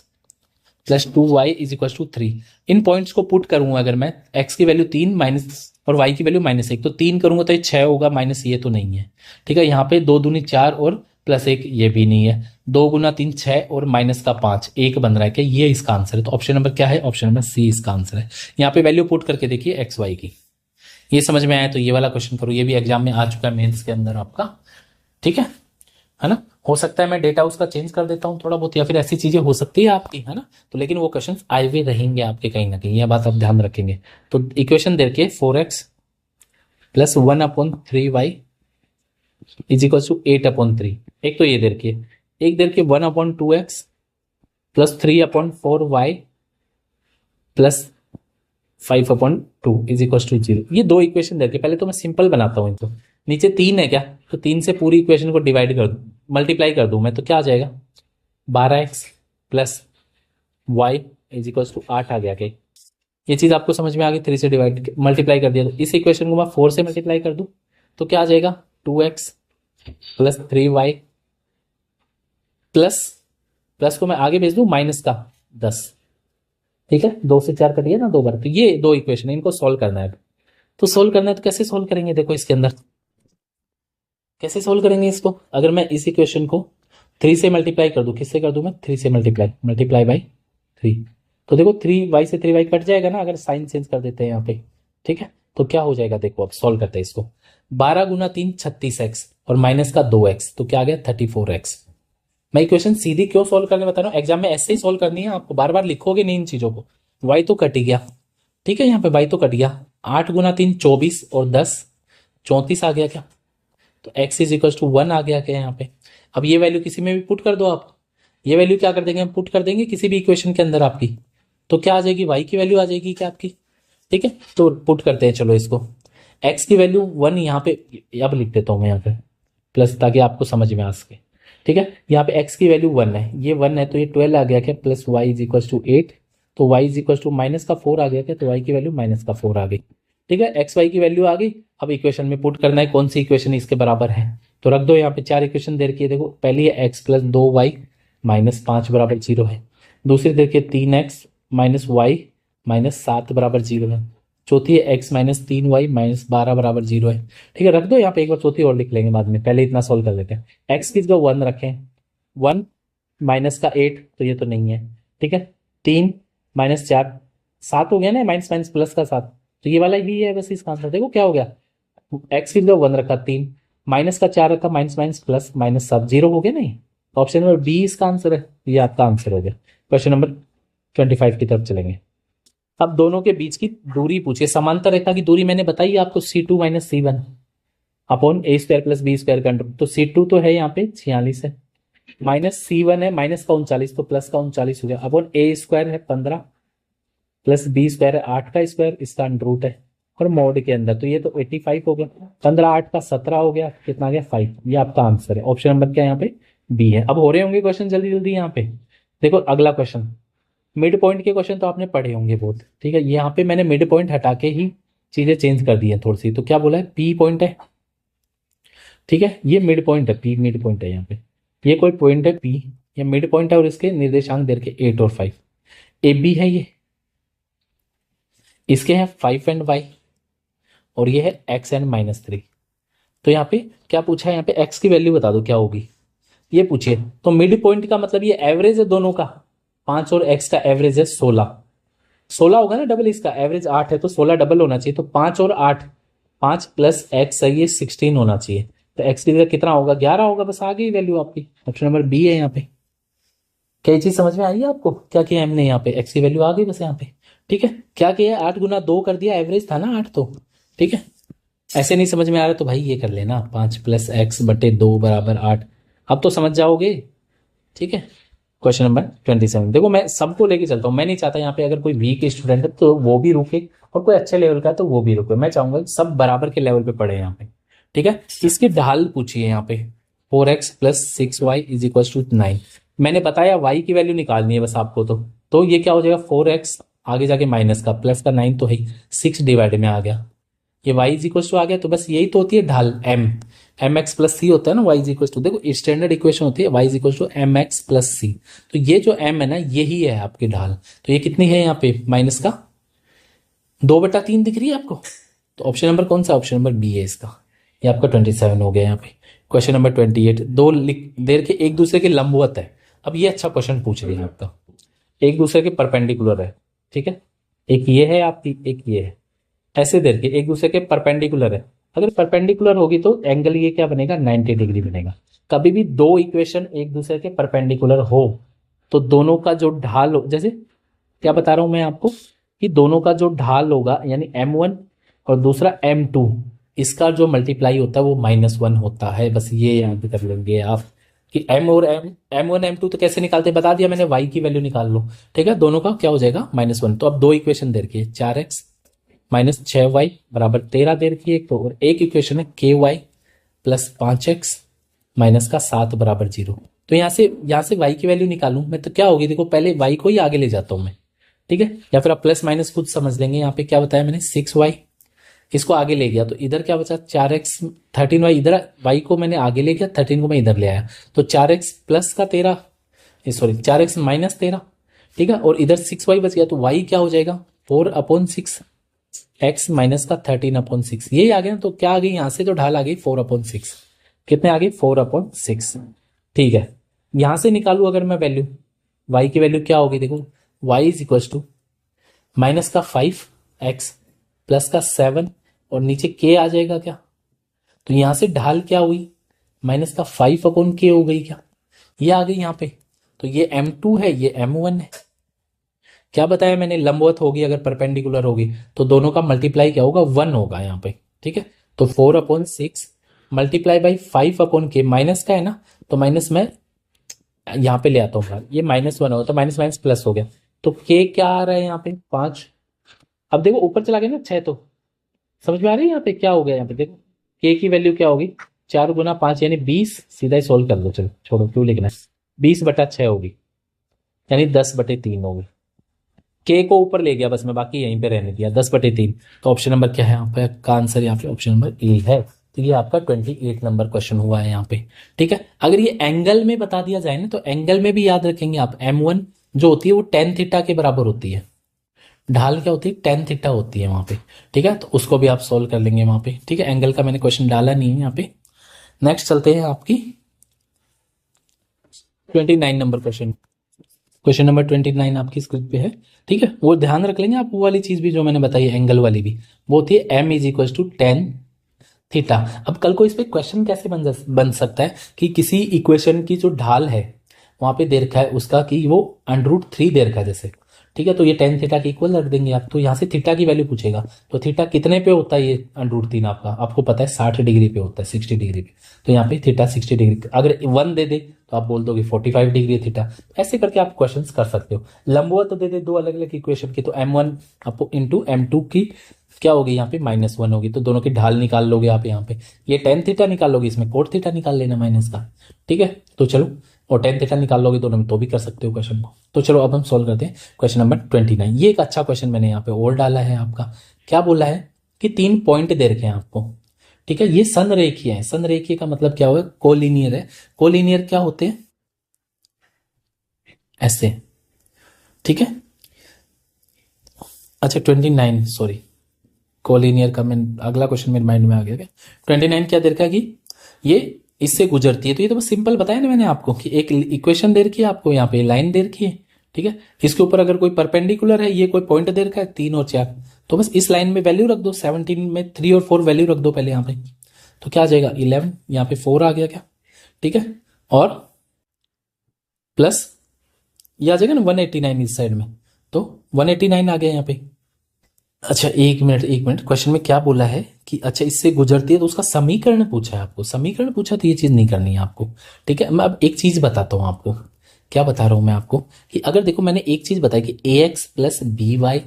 Speaker 1: plus 2y is equal to 3। इन पॉइंट्स को पुट करूंगा, अगर मैं x की वैल्यू 3 माइनस और y की वैल्यू -1, तो 3 करूंगा तो ये 6 होगा, माइनस ये तो नहीं है। ठीक है, यहाँ पे 2 दूनी 4 और प्लस 1 ये भी नहीं है। 2 गुना 3 6 और माइनस का 5 1 बन रहा है क्या, ये इसका आंसर है। तो ऑप्शन नंबर क्या है, ऑप्शन नंबर सी इसका आंसर है। यहाँ पे वैल्यू पुट करके देखिए एक्स वाई की। ये समझ में आया तो ये वाला क्वेश्चन करो, ये भी एग्जाम में आ चुका है मेंस के अंदर आपका। ठीक है ना। हो सकता है मैं डेटा उसका चेंज कर देता हूँ थोड़ा बहुत, या फिर ऐसी चीजें हो सकती है आपकी, है ना। तो लेकिन वो क्वेश्चन आए हुए रहेंगे आपके कहीं ना कहीं, यह बात आप ध्यान रखेंगे। तो इक्वेशन देके 4x plus 1/3y is equal to 8/3। एक तो ये दे रखिए, एक दे रखिए 1/2x plus 3/4y plus 5/2 is equal to 0। ये दो इक्वेशन दे रखिए। पहले तो मैं सिंपल बनाता हूँ इनको। नीचे 3 है क्या, तो 3 से पूरी इक्वेशन को डिवाइड कर दूं, मल्टीप्लाई कर दूं मैं, तो क्या आ जाएगा 12x plus y is equal to 8 आ गया। क्या ये चीज आपको समझ में आ गई, 3 से डिवाइड मल्टीप्लाई कर दिया। तो इस इक्वेशन को मैं 4 से मल्टीप्लाई कर दूं तो क्या आ जाएगा 2x plus 3y plus, plus को मैं आगे भेज दूं माइनस का 10। ठीक है, 2 से 4 कटिए ना 2 बार। तो ये दो इक्वेशन है, इनको सोल्व करना है। तो सोल्व करना है तो कैसे सोल्व करेंगे, देखो इसके अंदर कैसे सोल्व करेंगे इसको। अगर मैं इस इक्वेशन को 3 से मल्टीप्लाई कर दूं, किससे कर दूं मैं, 3 से मल्टीप्लाई बाई 3, तो देखो 3y से 3y कट जाएगा ना, अगर साइन चेंज कर देते हैं यहाँ पे। ठीक है, तो क्या हो जाएगा देखो, अब सोल्व करते हैं इसको। 12 गुना 3 36x और माइनस का 2x, तो क्या आ गया 34x। मैं इक्वेशन सीधी क्यों सोल्व करने बता रहा हूँ, एग्जाम में ऐसे ही सोल्व करनी है आपको, बार बार लिखोगे नहीं इन चीजों को। y तो कट गया, ठीक है, यहाँ पे y तो कट गया। 8 गुना 3 24 और 10 34 आ गया क्या, तो x इज इक्वल टू 1 आ गया क्या यहाँ पे। अब ये वैल्यू किसी में भी पुट कर दो आप, ये वैल्यू क्या कर देंगे हम, पुट कर देंगे किसी भी इक्वेशन के अंदर आपकी, तो क्या आ जाएगी y की वैल्यू आ जाएगी क्या आपकी। ठीक है, तो पुट करते हैं चलो इसको। x की वैल्यू 1 यहाँ पे, अब लिख देता हूँ मैं यहाँ पे प्लस, ताकि आपको समझ में आ सके। ठीक है, यहाँ पे x की वैल्यू 1 है, ये 1 है, तो ये 12 आ गया क्या, plus y is equal to 8, तो y is equal to minus का 4 आ गया क्या, तो y की वैल्यू माइनस का 4 आ गई। ठीक है, एक्स वाई की वैल्यू आ गई। अब इक्वेशन में पुट करना है कौन सी इक्वेशन इसके बराबर है, तो रख दो यहाँ पे 4 इक्वेशन दे रखी है। देखो पहली है x प्लस 2y माइनस 5 बराबर 0 है। दूसरी देखिए 3x -y -7 बराबर 0 है। चौथी है x-3y-12 बराबर 0 है। ठीक है, रख दो यहाँ पे, एक बार चौथी और लिख लेंगे बाद में, पहले इतना सॉल्व कर लेते हैं। x की जगह 1 रखें, 1 माइनस का 8 तो ये तो नहीं है। ठीक है, 3 -4 7 हो गया ना, माइनस माइनस प्लस का 7, तो ये वाला भी है बस इसका आंसर। देखो क्या हो गया, x की जगह 1 रखा, 3 माइनस का 4 रखा, माइनस माइनस प्लस -7, 0 हो गया नहीं। ऑप्शन नंबर बी इसका आंसर है, ये आपका आंसर हो गया। क्वेश्चन नंबर 25 की तरफ चलेंगे। अब दोनों के बीच की दूरी पूछिए। समांतर रेखा की दूरी मैंने बताई आपको C2 - C1 upon A² + B² का अंडर। तो C2 तो है यहाँ पे 46 है, माइनस C1 है माइनस का 39, तो प्लस का 39 हो गया, अपॉन A² है 15 प्लस B² है 8 का स्क्वायर, इसका अंडर रूट है और मोड के अंदर, तो ये तो 85 हो गया। 15 8 का 17 हो गया, कितना आ गया 5। ये आपका आंसर है। ऑप्शन नंबर क्या है यहाँ पे, बी है। अब हो रहे होंगे क्वेश्चन जल्दी जल्दी यहाँ पे। देखो अगला क्वेश्चन, मिड पॉइंट के क्वेश्चन तो आपने पढ़े होंगे बहुत। ठीक है, यहाँ पे मैंने मिड पॉइंट हटा के ही चीजें चेंज कर दी है थोड़ी सी। तो क्या बोला है, पी पॉइंट है। ठीक है, ये मिड पॉइंट है, पी मिड पॉइंट है यहाँ पे। ये कोई पॉइंट है पी, ये मिड पॉइंट है और इसके निर्देशांक दे रखे 8 और 5। ए बी है ये, इसके हैं 5 एंड y और ये है x एंड -3। तो यहाँ पे क्या पूछा है, यहाँ पे x की वैल्यू बता दो क्या होगी, ये पूछिए। तो मिड पॉइंट का मतलब ये एवरेज है दोनों का, 5 और x का एवरेज है 16। 16 होगा ना डबल, इसका एवरेज 8 है तो 16 डबल होना चाहिए। तो 5 और 8, 5 प्लस x है ये 16 होना चाहिए। तो x की जगह कितना होगा, 11 होगा, बस आ गई वैल्यू आपकी। ऑप्शन नंबर बी है यहाँ पे। क्या चीज समझ में आई है आपको, क्या किया हमने यहाँ पे, x की वैल्यू आ गई बस यहाँ पे। ठीक है, क्या किया, 8 गुना 2 कर दिया, एवरेज था ना 8 तो। ठीक है, ऐसे नहीं समझ में आ रहा तो भाई ये कर लेना, 5 + x/2 = 8। अब तो समझ जाओगे। ठीक है, क्वेश्चन नंबर 27। देखो मैं सबको लेके चलता हूँ, मैं नहीं चाहता यहाँ पे अगर कोई वीक स्टूडेंट है तो वो भी रुके और कोई अच्छे लेवल का है तो वो भी रुके। मैं चाहूंगा कि सब बराबर के लेवल पे पढ़े यहाँ पे। ठीक है, इसकी ढाल पूछिए यहाँ पे, 4x + 6y = 9। मैंने बताया y की वैल्यू निकालनी है बस आपको। तो ये क्या हो जाएगा, 4x आगे जाके माइनस का प्लस का 9 तो है, 6 डिवाइड में आ गया, ये y आ गया। तो बस यही तो होती है ढाल, mx + c होता है ना, y देखो स्टैंडर्ड इक्वेशन होती है, y mx + c। तो ये जो m है ना, यही है आपकी ढाल। तो ये कितनी है यहाँ पे, माइनस का 2/3 दिख रही है आपको। तो ऑप्शन नंबर कौन सा, ऑप्शन नंबर बी है इसका। ये आपका 27 हो गया यहाँ पे। क्वेश्चन नंबर 28, दो देर के एक दूसरे के लंबवत है। अब ये अच्छा क्वेश्चन पूछ रही है आपका, एक दूसरे के परपेंडिकुलर है। ठीक है, एक ये है आपकी, एक ये है, ऐसे देर के एक दूसरे के परपेंडिकुलर है। अगर परपेंडिकुलर होगी तो एंगल ये क्या बनेगा, 90 डिग्री बनेगा। कभी भी दो इक्वेशन एक दूसरे के परपेंडिकुलर हो तो दोनों का जो ढाल हो, जैसे क्या बता रहा हूं मैं आपको, कि दोनों का जो ढाल होगा यानी m1 और दूसरा m2, इसका जो मल्टीप्लाई होता है वो -1 होता है। बस ये यहाँ पे कर लेंगे आप कि m और m1 m2 तो कैसे निकालते हैं बता दिया मैंने, y की वैल्यू निकाल लो। ठीक है, दोनों का क्या हो जाएगा, -1। तो अब दो इक्वेशन दे रखी है, 4x - 6y = 13 दे रखी है तो, और एक इक्वेशन है ky + 5x - 7 = 0। तो यहाँ से y की वैल्यू निकालूं मैं तो क्या होगी, देखो पहले y को ही आगे ले जाता हूं मैं। ठीक है, या फिर आप प्लस माइनस खुद समझ लेंगे। यहाँ पे क्या बताया मैंने, 6y, इसको आगे ले गया तो इधर क्या बचा, 4x 13y, इधर y को मैंने आगे ले गया, 13 को मैं इधर ले आया, तो 4x + का 13, सॉरी 4x - 13। ठीक है, और इधर 6y बच गया, तो y क्या हो जाएगा, 4/6, x - का 13/6, यही आ गया ना। तो क्या आ गई यहाँ से, तो ढाल आ गई 4/6। कितने आ गई, 4/6। ठीक है, यहां से निकालू अगर मैं वैल्यू, y की वैल्यू क्या होगी, देखो y = -5x + 7 और नीचे k आ जाएगा क्या। तो यहां से ढाल क्या हुई, -5/k हो गई क्या, ये आ गई यहाँ पे। तो ये m2 है, ये m1 है। क्या बताया मैंने, लंबवत होगी अगर परपेंडिकुलर होगी तो दोनों का मल्टीप्लाई क्या होगा, 1 होगा यहाँ पे। ठीक है, तो 4/6 × 5/k, माइनस का है ना, तो माइनस में यहाँ पे ले आता हूँ, ये -1 होगा तो माइनस माइनस प्लस हो गया। तो k क्या आ रहा है यहाँ पे, 5। अब देखो ऊपर चला गया ना 6, तो समझ में आ रही है यहाँ पे क्या हो गया, यहाँ पे देखो k की वैल्यू क्या होगी, 4 × 5 यानी 20। सीधा ही सोल्व कर दो, चलो छोड़ो क्यों लिखना है, 20/6 होगी यानी 10/3 होगी। k को ऊपर ले गया बस मैं, बाकी यहीं पे रहने दिया, 10/3। तो ऑप्शन नंबर क्या है यहाँ पे का आंसर, यहाँ पे ऑप्शन नंबर ए है। तो ये आपका 28 नंबर क्वेश्चन हुआ है यहाँ पे। ठीक है, अगर ये एंगल में बता दिया जाए ना तो एंगल में भी याद रखेंगे आप, m1 जो होती है वो टेन थीटा के बराबर होती है। ढाल क्या होती है, टेन थीटा होती है वहां पे। ठीक है, तो उसको भी आप सोल्व कर लेंगे वहां पे। ठीक है, एंगल का मैंने क्वेश्चन डाला नहीं है यहाँ पे। नेक्स्ट चलते हैं आपकी 29 नंबर क्वेश्चन। क्वेश्चन नंबर 29 आपकी स्क्रीन पे है। ठीक है, वो ध्यान रख लेंगे आप, वो वाली चीज भी जो मैंने बताई एंगल वाली भी, वो होती है m is equal to tan theta. अब कल को इस पे क्वेश्चन कैसे बन सकता है कि किसी इक्वेशन की जो ढाल है वहां पे दे रखा है उसका कि वो √3 दे रखा है जैसे। ठीक है, तो ये टेन थीटा के इक्वल रख देंगे आप, तो यहाँ से थीटा की वैल्यू पूछेगा। तो थीटा कितने पे होता है ये √3 आपका, आपको पता है 60 डिग्री पे होता है, 60 डिग्री पे। तो यहाँ पे थीटा 60 डिग्री, अगर 1 दे दे तो आप बोल दोगे 45 डिग्री है थीटा। ऐसे करके आप क्वेश्चन कर सकते हो। लंबवत तो दे दे दो अलग अलग इक्वेशन की, तो M1 आपको इंटू M2 की क्या होगी यहाँ पे -1 होगी, तो दोनों की ढाल निकाल लोगे आप यहाँ पे। ये टेन थीटा निकाल लोगे, इसमें कोट थीटा निकाल लेना माइनस का। ठीक है, तो चलो, और टेन थीटा निकाल लोगे दोनों में तो भी कर सकते हो क्वेश्चन को। तो चलो अब हम सॉल्व करते हैं क्वेश्चन नंबर 29। ये एक अच्छा क्वेश्चन मैंने यहाँ पे और डाला है आपका। क्या बोला है कि 3 पॉइंट दे रखे हैं आपको। ठीक है, ये संरेखीय है। संरेखीय का मतलब क्या होगा, कोलिनियर है। कोलिनियर क्या होते हैं, ऐसे। ठीक है, अच्छा 29, सॉरी, कोलिनियर का मैं अगला क्वेश्चन मेरे माइंड में आ गया। क्या 29 क्या दे रखा है कि ये इससे गुजरती है, तो ये तो बस सिंपल बताया ना मैंने आपको कि एक इक्वेशन दे रखी है आपको, यहाँ पे लाइन दे रखी है। ठीक है, इसके ऊपर अगर कोई परपेंडिकुलर है, ये कोई पॉइंट दे रखा है 3 और 4, तो बस इस लाइन में वैल्यू रख दो। 17 में 3 और 4 वैल्यू रख दो पहले यहाँ पे, तो क्या आ जाएगा 11, यहाँ पे 4 आ गया क्या। ठीक है, और प्लस ये आ जाएगा ना 189 इस साइड में, तो 189 आ गया यहाँ पे। अच्छा एक मिनट एक मिनट, क्वेश्चन में क्या बोला है कि अच्छा इससे गुजरती है तो उसका समीकरण पूछा है आपको। समीकरण पूछा तो ये चीज नहीं करनी है आपको। ठीक है, मैं अब एक चीज बताता हूं आपको। क्या बता रहा हूं मैं आपको कि अगर देखो मैंने एक चीज बताई कि ax plus b y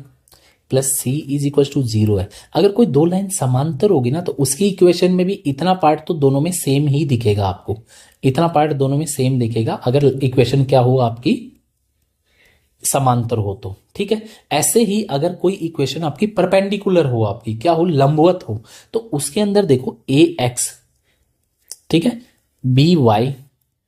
Speaker 1: plus c is equal to 0 है। अगर कोई दो लाइन समांतर होगी ना तो उसकी इक्वेशन में भी इतना पार्ट तो दोनों में सेम ही दिखेगा आपको। इतना पार्ट दोनों में सेम दिखेगा अगर इक्वेशन क्या हो आपकी, समांतर हो तो। ठीक है, ऐसे ही अगर कोई इक्वेशन आपकी परपेंडिकुलर हो, आपकी क्या हो, लंबवत हो, तो उसके अंदर देखो ax, ठीक है, बी वाई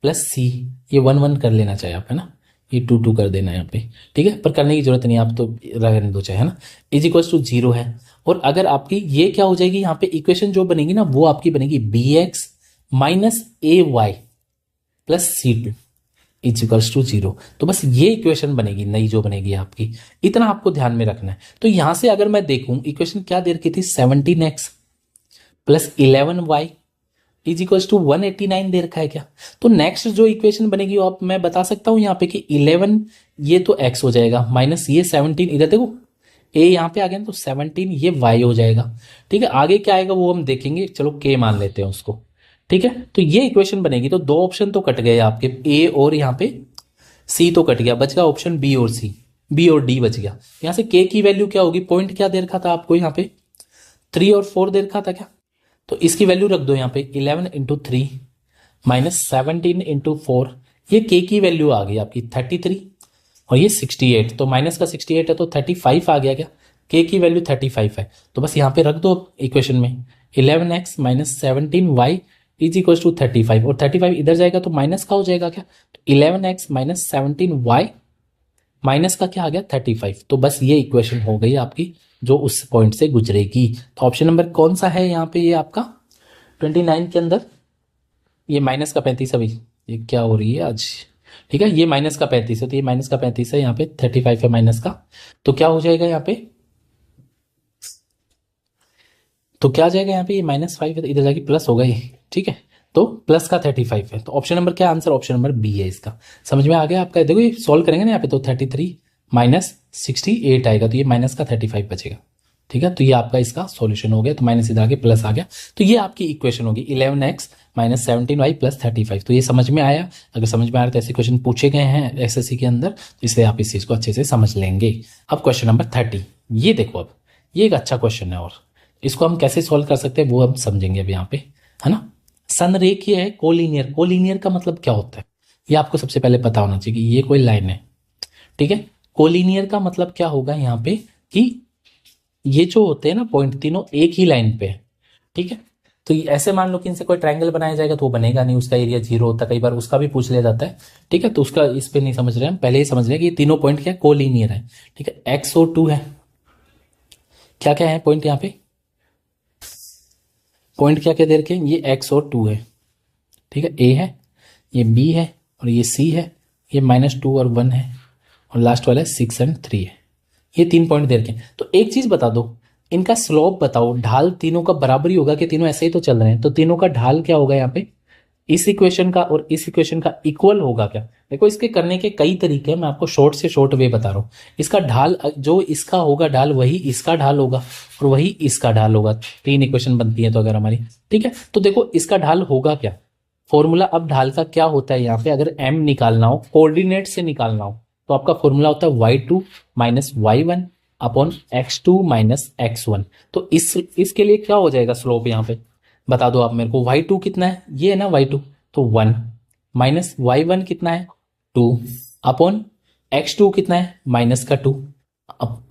Speaker 1: प्लस सी, ये 1 1 कर लेना चाहिए आप, है ना, ये 2 2 कर देना है यहाँ पे। ठीक है, पर करने की जरूरत नहीं, आप तो रहने दो चाहे, है ना। इज इक्वल टू 0 है, और अगर आपकी ये क्या हो जाएगी यहाँ पे इक्वेशन जो बनेगी ना वो आपकी बनेगी bx minus a y plus c two is equals to 0। तो बस ये इक्वेशन बनेगी नई जो बनेगी आपकी, इतना आपको ध्यान में रखना है। तो यहां से अगर मैं देखूं इक्वेशन क्या दे रखी थी, 17x plus 11y is equals to 189 दे रखा है क्या। तो नेक्स्ट जो इक्वेशन बनेगी वो आप मैं बता सकता हूं यहाँ पे कि 11 ये तो x हो जाएगा, माइनस ये 17, इधर देखो a यहाँ पे आ गया ना, तो 17 ये y हो जाएगा। ठीक है, आगे क्या आएगा वो हम देखेंगे, चलो k मान लेते हैं उसको। ठीक है, तो ये इक्वेशन बनेगी। तो दो ऑप्शन तो कट गए आपके, ए और यहाँ पे सी तो कट गया, बच गया ऑप्शन बी और सी, बी और डी बच गया। यहां से के की वैल्यू क्या होगी, पॉइंट क्या दे रखा था आपको यहाँ पे, 3 और 4 दे रखा था क्या, तो इसकी वैल्यू रख दो यहाँ पे 11 इंटू 3 माइनस 17 इंटू 4, ये के की वैल्यू आ गई आपकी 33 और ये 68, तो माइनस का 68 है तो 35 आ गया क्या, के की वैल्यू 35 है। तो बस यहाँ पे रख दो इक्वेशन में 11x minus 17y is equal to 35, और 35 इधर जाएगा तो माइनस का हो जाएगा क्या, तो 11x माइनस 17y माइनस का क्या आ गया 35। तो बस ये इक्वेशन हो गई आपकी जो उस पॉइंट से गुजरेगी। तो ऑप्शन नंबर कौन सा है यहाँ पे, ये आपका 29 के अंदर, ये माइनस का 35 अभी, ये क्या हो रही है आज। ठीक है, ये माइनस का 35 है, तो ये माइनस का 35 है, यहाँ पे 35 है माइनस का, तो क्या हो जाएगा यहाँ पे, तो क्या आ जाएगा यहाँ पे, ये -5 है तो इधर जाके प्लस होगा ये। ठीक है, तो प्लस का 35 है, तो ऑप्शन नंबर क्या आंसर, ऑप्शन नंबर बी है इसका। समझ में आ गया आपका, देखो ये सॉल्व करेंगे ना यहाँ पे, तो 33 माइनस 68 आएगा, तो ये माइनस का 35 बचेगा। ठीक है, तो ये आपका इसका सॉल्यूशन हो गया, तो माइनस इधर आगे प्लस आ गया, तो ये आपकी इक्वेशन होगी 11x माइनस 17y प्लस 35। तो ये समझ में आया, अगर समझ में आ रहा तो ऐसे क्वेश्चन पूछे गए हैं एसएससी के अंदर, इसलिए आप इस चीज को अच्छे से समझ लेंगे। अब क्वेश्चन नंबर 30, ये देखो, अब ये एक अच्छा क्वेश्चन है और इसको हम कैसे सॉल्व कर सकते हैं वो हम समझेंगे अब यहाँ पे, है ना। संरेखीय है, कोलिनियर, कोलिनियर का मतलब क्या होता है ये आपको सबसे पहले पता होना चाहिए कि ये कोई लाइन है। ठीक है, कोलिनियर का मतलब क्या होगा यहाँ पे कि ये जो होते हैं ना पॉइंट तीनों एक ही लाइन पे है। ठीक है, तो ये ऐसे मान लो कि इनसे कोई ट्रायंगल बनाया जाएगा तो वो बनेगा नहीं, उसका एरिया 0 होता है, कई बार उसका भी पूछ लिया जाता है। ठीक है, तो उसका इस पे नहीं समझ रहे हैं, पहले ही समझ रहे हैं कि ये तीनों पॉइंट क्या कोलिनियर है। ठीक है, एक्स और 2 है, क्या क्या है पॉइंट यहाँ पे, पॉइंट क्या क्या दे रखे हैं, ये एक्स और 2 है। ठीक है, ए है, ये बी है, और ये सी है, ये -2 और 1 है, और लास्ट वाला है 6 एंड 3 है। ये 3 पॉइंट दे रखे हैं। तो एक चीज बता दो, इनका स्लोप बताओ, ढाल तीनों का बराबर ही होगा कि तीनों ऐसे ही तो चल रहे हैं, तो तीनों का ढाल क्या होगा यहाँ पे, इस इक्वेशन का और इस इक्वेशन का इक्वल होगा क्या। देखो इसके करने के कई तरीके हैं, मैं आपको शॉर्ट से शॉर्ट वे बता रहा हूं। इसका ढाल जो इसका होगा ढाल वही इसका ढाल होगा और वही इसका ढाल होगा, 3 इक्वेशन बनती है तो अगर हमारी। ठीक है, तो देखो इसका ढाल होगा क्या, फॉर्मूला अब ढाल का क्या होता है यहाँ पे, अगर m निकालना हो, कोऑर्डिनेट से निकालना हो, तो आपका फॉर्मूला होता है y2 minus y1 upon x2 minus x1। तो इसके लिए क्या हो जाएगा स्लोप यहाँ पे, बता दो आप मेरे को। y2 कितना है, ये है ना y2, तो 1 माइनस y1 कितना है 2 अपॉन x2 कितना है माइनस का 2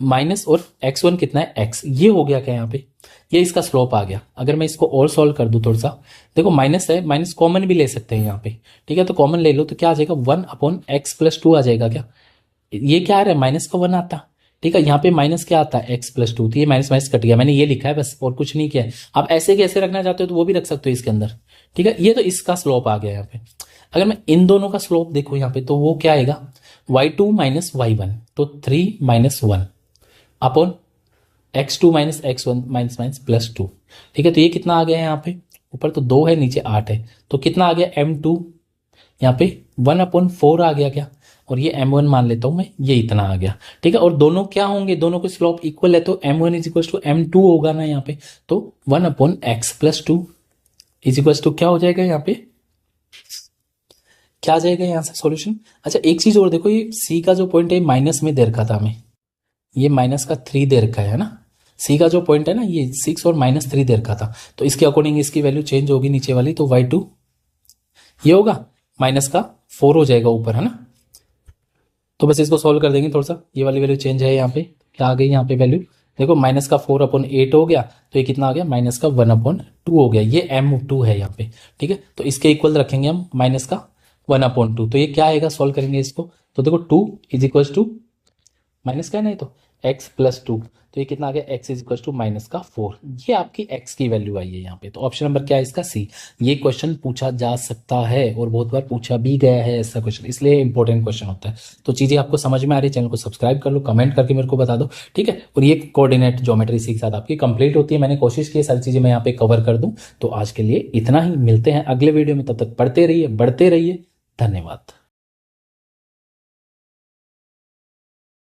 Speaker 1: माइनस और x1 कितना है x। ये हो गया क्या यहाँ पे, ये इसका स्लोप आ गया। अगर मैं इसको और सॉल्व कर दूं थोड़ा सा, देखो माइनस है, माइनस कॉमन भी ले सकते हैं यहाँ पे। ठीक है, तो कॉमन ले लो तो क्या आ जाएगा 1 अपॉन एक्स प्लस 2 आ जाएगा क्या, ये क्या आ रहा है माइनस का 1 आता। ठीक है, यहाँ पे माइनस क्या आता है x प्लस 2, तो ये माइनस माइनस कट गया, मैंने ये लिखा है बस और कुछ नहीं किया है। आप ऐसे कैसे रखना चाहते हो तो वो भी रख सकते हो इसके अंदर। ठीक है, ये तो इसका स्लोप आ गया यहाँ पे। अगर मैं इन दोनों का स्लोप देखो यहाँ पे, तो वो क्या आएगा y2 माइनस y1, तो 3 minus 1 upon x2 minus x1 minus minus plus 2। ठीक है, तो ये कितना आ गया है यहाँ पे, ऊपर तो 2 है नीचे 8 है, तो कितना आ गया m2 यहाँ पे 1/4 आ गया क्या, और ये m1 मान लेता हूं मैं, ये इतना आ गया। ठीक है, और दोनों क्या होंगे, दोनों के स्लोप इक्वल है, तो m1 is equal to m2 होगा ना यहाँ पे, तो 1/x plus 2 is equal to क्या हो जाएगा यहाँ पे, क्या आ जाएगा यहाँ से सॉल्यूशन। अच्छा एक चीज और देखो, ये सी का जो पॉइंट है माइनस में दे रखा था हमें, ये माइनस का 3 दे रखा है ना, सी का जो पॉइंट है ना ये 6 और -3 दे रखा था, तो इसके अकॉर्डिंग इसकी वैल्यू चेंज होगी नीचे वाली, तो y2 ये होगा माइनस का 4 हो जाएगा ऊपर, है ना। तो बस इसको सॉल्व कर देंगे थोड़ा सा, ये वाली वैल्यू चेंज है यहाँ पे, क्या आ गई यहाँ पे वैल्यू, देखो माइनस का 4/8 हो गया, तो ये कितना आ गया माइनस का 1/2 हो गया, ये m2 है यहाँ पे। ठीक है, तो इसके इक्वल रखेंगे हम माइनस का 1/2, तो ये क्या आएगा सॉल्व करेंगे इसको, तो देखो 2 इज इक्वल टू माइनस का है नहीं तो x प्लस 2, तो ये कितना आ गया x is equal to minus का 4, ये आपकी x की वैल्यू आई है यहाँ पे। तो ऑप्शन नंबर क्या है इसका सी। ये क्वेश्चन पूछा जा सकता है और बहुत बार पूछा भी गया है ऐसा क्वेश्चन, इसलिए इंपॉर्टेंट क्वेश्चन होता है। तो चीजें आपको समझ में आ रही है, चैनल को सब्सक्राइब कर लो, कमेंट करके मेरे को बता दो। ठीक है, और ये कोऑर्डिनेट ज्योमेट्री के साथ आपकी कंप्लीट होती है। मैंने कोशिश की सारी चीजें मैं यहाँ पे कवर कर दूं। तो आज के लिए इतना ही, मिलते हैं अगले वीडियो में, तब तक पढ़ते रहिए, बढ़ते रहिए, धन्यवाद।